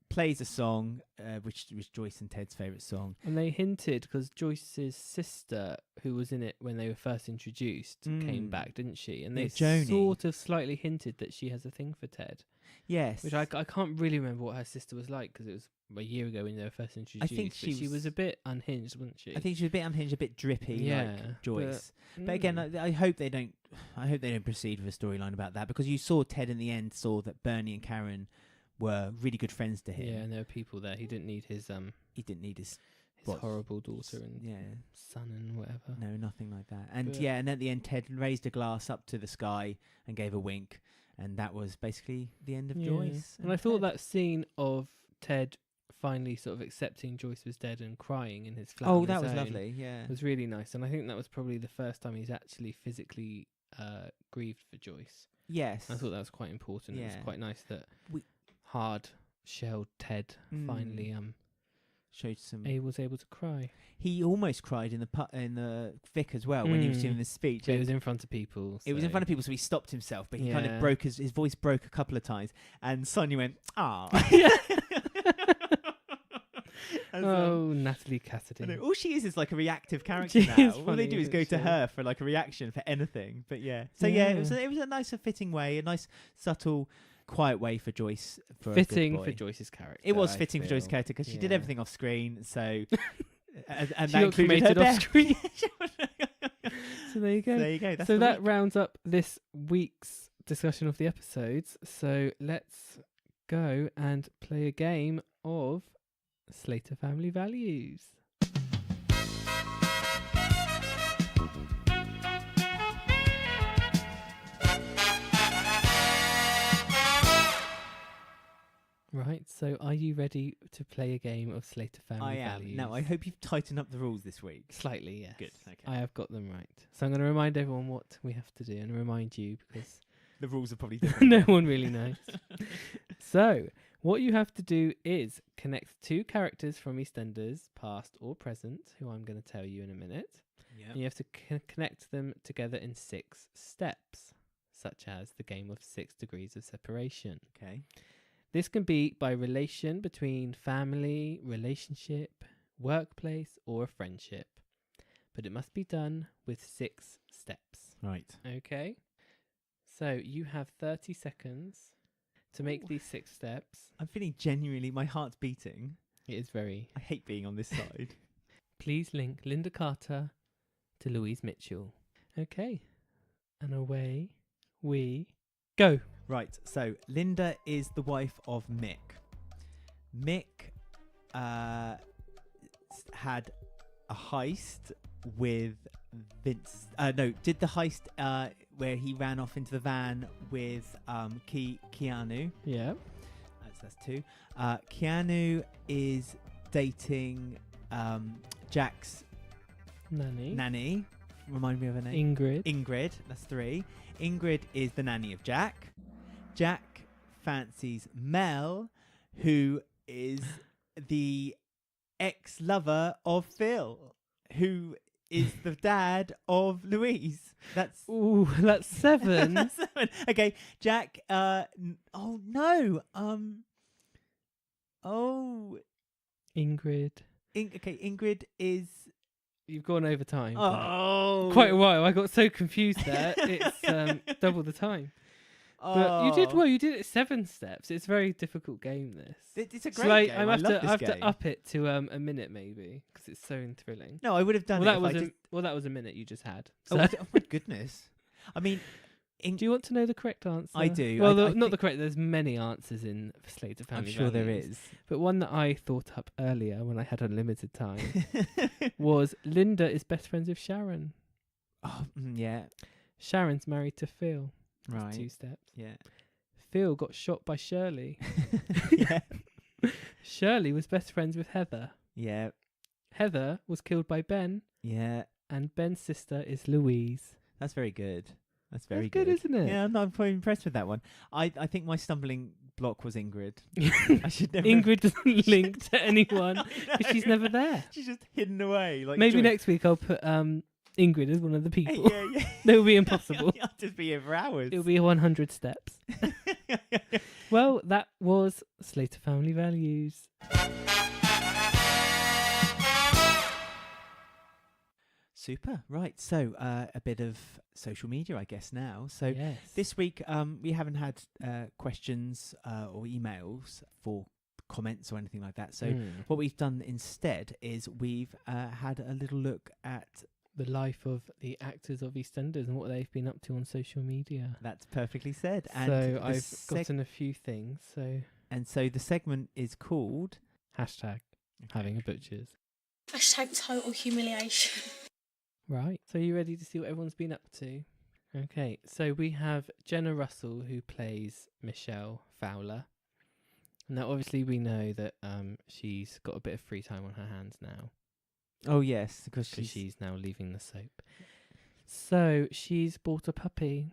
S2: Plays a song, which was Joyce and Ted's favourite song.
S1: And they hinted, because Joyce's sister, who was in it when they were first introduced, came back, didn't she? And they sort of slightly hinted that she has a thing for Ted.
S2: Yes.
S1: Which I can't really remember what her sister was like, because it was a year ago when they were first introduced.
S2: I think
S1: she was a bit unhinged, wasn't she?
S2: I think she was a bit unhinged, a bit drippy, like Joyce. But again, I hope they don't proceed with a storyline about that, because you saw Ted in the end saw that Bernie and Karen were really good friends to him.
S1: Yeah, and there were people there. He didn't need his horrible daughter and son and whatever.
S2: No, nothing like that. And and at the end, Ted raised a glass up to the sky and gave a wink, and that was basically the end of Joyce.
S1: And I thought that scene of Ted finally sort of accepting Joyce was dead and crying in his flat.
S2: Oh, that was lovely. Yeah,
S1: it was really nice, and I think that was probably the first time he's actually physically grieved for Joyce.
S2: Yes,
S1: I thought that was quite important.
S2: Yeah.
S1: It was quite nice that hard-shelled Ted finally
S2: showed some.
S1: He was able to cry.
S2: He almost cried in the Vic as well when he was doing the speech.
S1: But it was in front of people.
S2: It was in front of people, so he stopped himself, but he kind of broke his voice broke a couple of times, and Sonia went, "Ah."
S1: Natalie Cassidy.
S2: All she is like a reactive character now. All they do is go to her for like a reaction for anything. But it was a nice, fitting way, a nice, subtle, quiet way for Joyce.
S1: Fitting for Joyce's character.
S2: It was fitting for Joyce's character because she did everything off screen. So and
S1: she
S2: that included her
S1: off
S2: death.
S1: Screen. So there you go.
S2: That's
S1: so that
S2: week.
S1: rounds up this week's discussion of the episodes. So let's go and play a game of Slater Family Values. Right, so are you ready to play a game of Slater Family Values?
S2: Now, I hope you've tightened up the rules this week.
S1: Slightly, yes.
S2: Good, okay.
S1: I have got them right. So I'm going to remind everyone what we have to do and remind you because
S2: The rules are probably different.
S1: no one really knows. So, what you have to do is connect two characters from EastEnders, past or present, who I'm going to tell you in a minute.
S2: Yeah.
S1: And you have to connect them together in 6 steps, such as the game of 6 degrees of separation.
S2: Okay.
S1: This can be by relation between family, relationship, workplace, or a friendship. But it must be done with 6 steps.
S2: Right.
S1: Okay? So you have 30 seconds to make these 6 steps.
S2: I'm feeling genuinely, my heart's beating.
S1: It is very...
S2: I hate being on this side.
S1: Please link Linda Carter to Louise Mitchell. Okay. And away we go.
S2: Right, so Linda is the wife of Mick. Mick had a heist with Vince. Did the heist where he ran off into the van with Keanu.
S1: Yeah.
S2: That's 2. Keanu is dating Jack's nanny. Remind me of her name. Ingrid. That's 3. Ingrid is the nanny of Jack. Jack fancies Mel, who is the ex-lover of Phil, who is the dad of Louise. That's
S1: 7.
S2: That's 7. Okay, Jack.
S1: Ingrid.
S2: Ingrid is.
S1: You've gone over time.
S2: Oh,
S1: quite a while. I got so confused there. It's double the time. But you did well. You did it 7 steps. It's a very difficult game. This.
S2: It's a great game.
S1: I
S2: love this
S1: have
S2: game.
S1: to up it to a minute maybe because it's so thrilling.
S2: No, I would have done
S1: Well,
S2: it.
S1: that was a minute you just had.
S2: So. Oh my goodness! I mean,
S1: do you want to know the correct answer?
S2: I do.
S1: Well, not the correct. There's many answers in Slater Family
S2: I'm sure
S1: Values,
S2: there is.
S1: But one that I thought up earlier when I had unlimited time was Linda is best friends with Sharon.
S2: Oh, yeah.
S1: Sharon's married to Phil. That's
S2: Right.
S1: 2 steps.
S2: Yeah.
S1: Phil got shot by Shirley.
S2: Yeah.
S1: Shirley was best friends with Heather.
S2: Yeah.
S1: Heather was killed by Ben.
S2: Yeah.
S1: And Ben's sister is Louise.
S2: That's very good. That's very
S1: good, isn't it?
S2: Yeah, I'm quite impressed with that one. I think my stumbling block was Ingrid. I should never.
S1: Ingrid doesn't link to anyone because she's never there.
S2: She's just hidden away. Like
S1: maybe
S2: Joyce.
S1: next week I'll put Ingrid as one of the people.
S2: Yeah.
S1: That will be impossible.
S2: I'll just be here for hours.
S1: It'll be 100 steps. Well, that was Slater Family Values.
S2: Super. Right. So a bit of social media, I guess, now. So
S1: Yes.
S2: this week we haven't had questions or emails for comments or anything like that. So what we've done instead is we've had a little look at
S1: the life of the actors of EastEnders and what they've been up to on social media.
S2: That's perfectly said. And
S1: so I've gotten a few things.
S2: So the segment is called
S1: #Having a Butcher's.
S10: #total humiliation.
S1: Right. So you ready to see what everyone's been up to? Okay. So we have Jenna Russell, who plays Michelle Fowler. Now, obviously, we know that she's got a bit of free time on her hands now.
S2: Oh, yes, because
S1: she's now leaving the soap. So she's bought a puppy.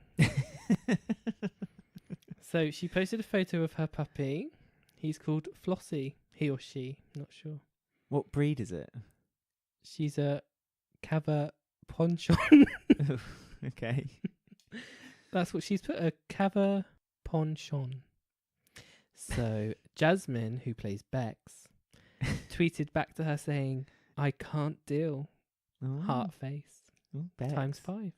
S1: So she posted a photo of her puppy. He's called Flossie. He or she, not sure.
S2: What breed is it?
S1: She's a Cava Ponchon.
S2: Okay.
S1: That's what she's put, a Cava Ponchon. So Jasmine, who plays Bex, tweeted back to her saying, "I can't deal." Heart face. Times 5.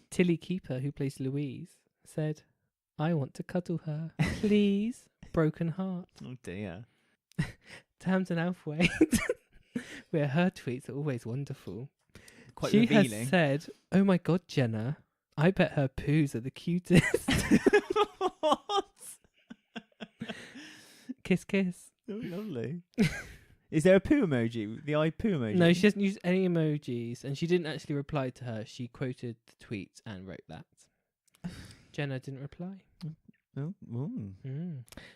S1: Tilly Keeper, who plays Louise, said, "I want to cuddle her. Please." Broken heart.
S2: Oh dear.
S1: Tamsin Alfway, where her tweets are always wonderful.
S2: Quite
S1: she
S2: revealing.
S1: has said, "Oh my God, Jenna, I bet her poos are the cutest.
S2: What?
S1: Kiss, kiss.
S2: Oh, lovely. Is there a poo emoji? The eye poo emoji?
S1: No, she hasn't used any emojis, and she didn't actually reply to her. She quoted the tweet and wrote that. Jenna didn't reply.
S2: Oh.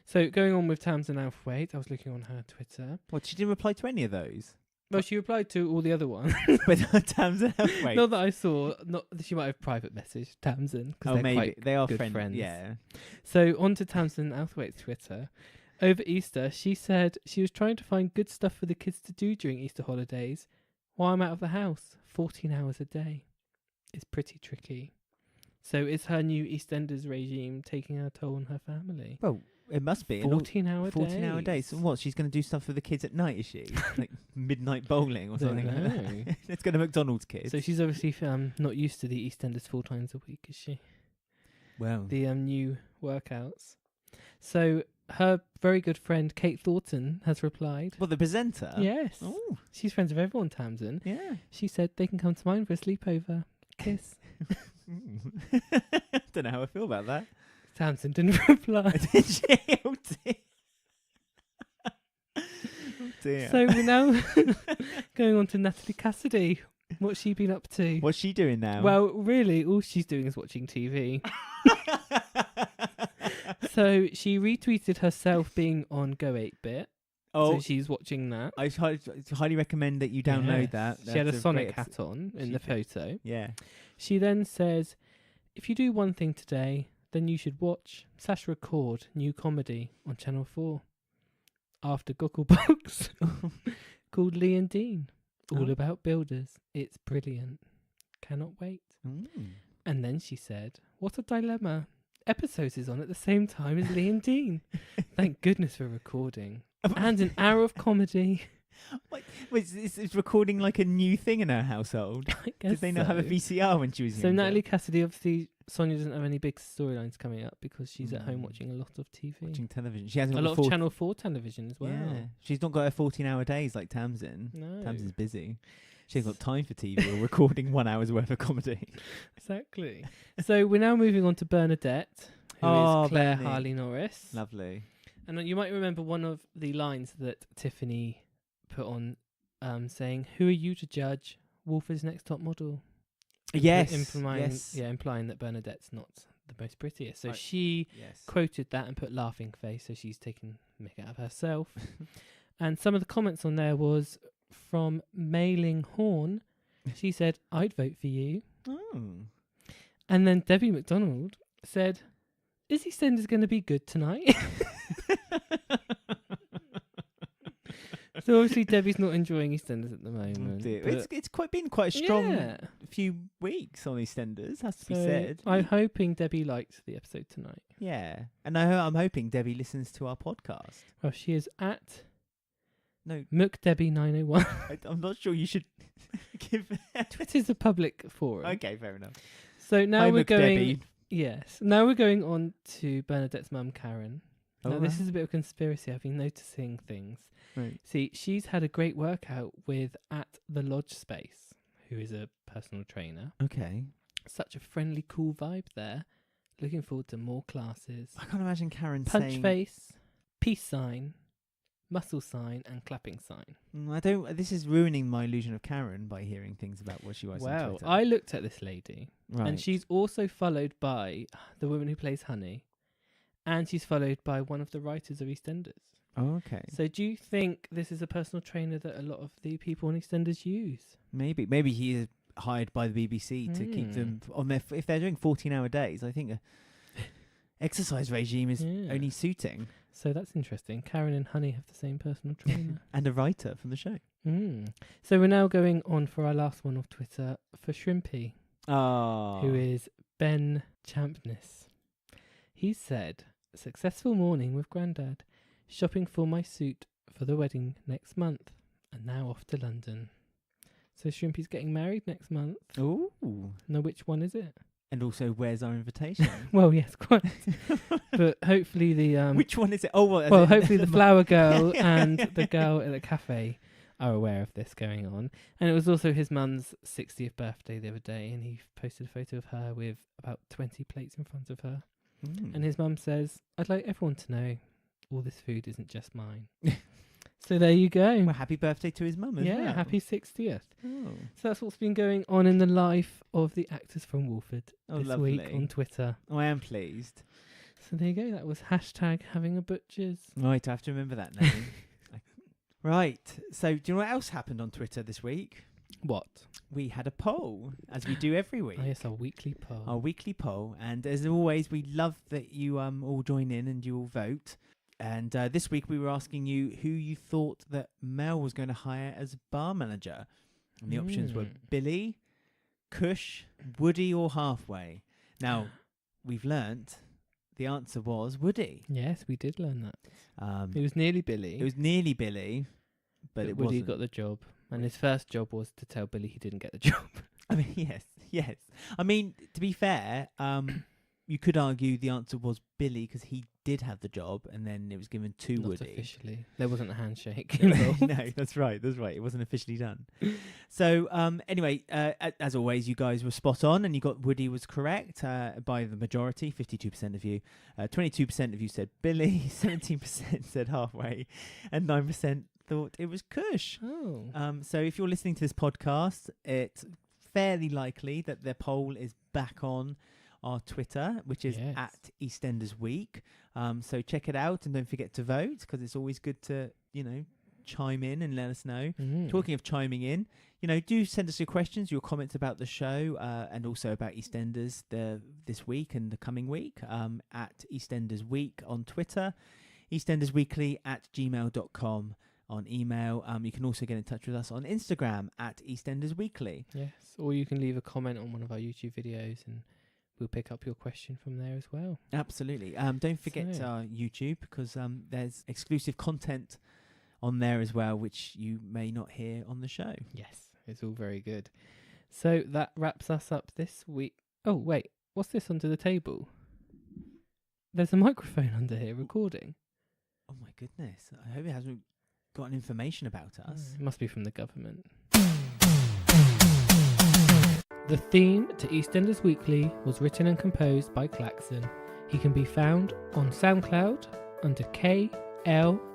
S1: So going on with Tamsin Althwaite, I was looking on her Twitter.
S2: What, she didn't reply to any of those?
S1: Well, she replied to all the other ones.
S2: But Tamsin Althwaite.
S1: Not that I saw. Not she might have private messaged Tamsin.
S2: Oh, maybe. They are
S1: good friends.
S2: Yeah.
S1: So on to Tamsin Althwaite's Twitter. Over Easter, she said she was trying to find good stuff for the kids to do during Easter holidays while I'm out of the house, 14 hours a day. It's pretty tricky. So is her new EastEnders regime taking a toll on her family?
S2: Well, it must be.
S1: 14-hour
S2: 14-hour days. So what, she's going to do stuff for the kids at night, is she? Like midnight bowling or something like that? Let's go to McDonald's, kids.
S1: So she's obviously not used to the EastEnders 4 times a week, is she?
S2: Well.
S1: The new workouts. So her very good friend Kate Thornton has replied.
S2: Well, the presenter?
S1: Yes.
S2: Oh.
S1: She's friends with everyone, Tamsin.
S2: Yeah.
S1: She said they can come to mine for a sleepover. Kiss.
S2: Don't know how I feel about that.
S1: Tamsin didn't reply.
S2: Did she? Oh dear. Oh dear.
S1: So we're now going on to Natalie Cassidy. What's she been up to?
S2: What's she doing now?
S1: Well, really, all she's doing is watching TV. So she retweeted herself being on Go 8-Bit.
S2: Oh,
S1: so she's watching that.
S2: I highly recommend that you download that.
S1: She had a
S2: That's
S1: Sonic
S2: great
S1: hat on in the photo.
S2: Yeah.
S1: She then says, if you do one thing today, then you should watch/record new comedy on Channel 4 after Gogglebox called Lee and Dean. All about builders. It's brilliant. Cannot wait. And then she said, what a dilemma. Episodes is on at the same time as Lee and Dean. Thank goodness for recording. And an hour of comedy.
S2: Is recording like a new thing in her household?
S1: I guess
S2: Did they not have a VCR when she was younger?
S1: So Natalie Cassidy, obviously, Sonia doesn't have any big storylines coming up because she's at home watching a lot of TV.
S2: Watching television. She hasn't
S1: a
S2: got
S1: lot of Channel 4 television as well.
S2: Yeah. She's not got her 14-hour days like Tamsin.
S1: No.
S2: Tamsin's busy. She hasn't got time for TV or recording 1 hour's worth of comedy.
S1: Exactly. So we're now moving on to Bernadette, who is Claire
S2: Bernie.
S1: Harley Norris.
S2: Lovely.
S1: And you might remember one of the lines that Tiffany put on saying, who are you to judge Walford's next top model?
S2: Yes.
S1: Implying that Bernadette's not the most prettiest. So she quoted that and put laughing face, so she's taken mick out of herself. And some of the comments on there was from Mailing Horn. She said, I'd vote for you.
S2: Oh.
S1: And then Debbie McDonald said, is EastEnders going to be good tonight? So obviously Debbie's not enjoying EastEnders at the moment.
S2: It's been quite a strong few weeks on EastEnders, has to be said.
S1: I'm hoping Debbie liked the episode tonight.
S2: Yeah. And I'm hoping Debbie listens to our podcast.
S1: Well, she is at McDebbie901.
S2: I'm not sure you should give...
S1: Twitter's a public forum.
S2: Okay, fair enough.
S1: So now
S2: Hi,
S1: we're going...
S2: Debbie.
S1: Yes. Now we're going on to Bernadette's mum, Karen. Now, this is a bit of conspiracy. I've been noticing things.
S2: Right.
S1: See, she's had a great workout with At the Lodge Space, who is a personal trainer.
S2: Okay.
S1: Such a friendly, cool vibe there. Looking forward to more classes.
S2: I can't imagine Karen
S1: Punch
S2: saying...
S1: face, peace sign, muscle sign, and clapping sign.
S2: This is ruining my illusion of Karen by hearing things about what she writes on Twitter.
S1: I looked at this lady,
S2: right.
S1: and she's also followed by the woman who plays Honey, and she's followed by one of the writers of EastEnders.
S2: Oh, okay.
S1: So do you think this is a personal trainer that a lot of the people on EastEnders use?
S2: Maybe he is hired by the BBC to keep them on their... If they're doing 14-hour days, I think a exercise regime is only suiting.
S1: So that's interesting. Karen and Honey have the same personal trainer.
S2: And a writer from the show.
S1: So we're now going on for our last one of Twitter for Shrimpy,
S2: who
S1: is Ben Champness. He said, successful morning with Grandad. Shopping for my suit for the wedding next month. And now off to London. So Shrimpy's getting married next month.
S2: Ooh.
S1: Now which one is it?
S2: And also, where's our invitation?
S1: Well, yes, quite. But hopefully the...
S2: which one is it? Oh,
S1: well hopefully the flower girl and the girl at the cafe are aware of this going on. And it was also his mum's 60th birthday the other day, and he posted a photo of her with about 20 plates in front of her. And his mum says, "I'd like everyone to know all this food isn't just mine." So there you go.
S2: Well, happy birthday to his mum as well.
S1: Yeah, happy 60th.
S2: Oh.
S1: So that's what's been going on in the life of the actors from Walford
S2: Oh,
S1: this
S2: lovely.
S1: week on Twitter.
S2: Oh, I am pleased.
S1: So there you go. That was #having-a-butcher's.
S2: Right, I have to remember that name. Right, so do you know what else happened on Twitter this week?
S1: What?
S2: We had a poll, as we do every week.
S1: Oh, yes, our weekly poll.
S2: Our weekly poll. And as always, we love that you all join in and you all vote. And this week we were asking you who you thought that Mel was going to hire as bar manager. And the options were Billy, Cush, Woody or Halfway. Now, we've learnt the answer was Woody.
S1: Yes, we did learn that. It was nearly Billy.
S2: It was nearly Billy, but it
S1: Woody
S2: wasn't.
S1: got the job. And his first job was to tell Billy he didn't get the job.
S2: I mean, yes. I mean, to be fair, you could argue the answer was Billy because he did have the job, and then it was given to
S1: Not
S2: Woody.
S1: officially. There wasn't a handshake involved.
S2: No, that's right. It wasn't officially done. So, anyway, as always, you guys were spot on, and you got Woody was correct by the majority, 52% of you. 22% of you said Billy, 17% said Halfway, and 9% thought it was Cush.
S1: Oh.
S2: So if you're listening to this podcast, it's fairly likely that the poll is back on our Twitter, which is at Eastenders Week. So check it out and don't forget to vote, because it's always good to, chime in and let us know. Talking of chiming in, do send us your questions, your comments about the show, and also about EastEnders this week and the coming week at Eastenders Week on Twitter, eastendersweekly@gmail.com on email. You can also get in touch with us on Instagram at Eastenders Weekly.
S1: Yes, or you can leave a comment on one of our YouTube videos and we'll pick up your question from there as well.
S2: Absolutely. Don't forget our YouTube, because there's exclusive content on there as well, which you may not hear on the show.
S1: Yes, it's all very good. So that wraps us up this week. Oh, wait, what's this under the table? There's a microphone under here recording.
S2: Oh my goodness. I hope it hasn't gotten information about us.
S1: It must be from the government. The theme to EastEnders Weekly was written and composed by Klaxon. He can be found on SoundCloud under KLAXUN.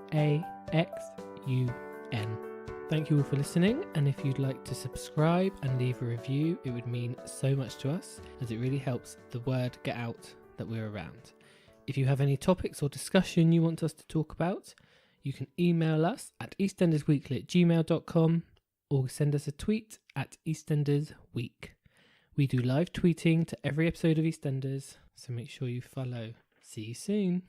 S1: Thank you all for listening, and if you'd like to subscribe and leave a review, it would mean so much to us, as it really helps the word get out that we're around. If you have any topics or discussion you want us to talk about, you can email us at eastendersweekly@gmail.com or send us a tweet at EastendersWeek. We do live tweeting to every episode of EastEnders, so make sure you follow. See you soon.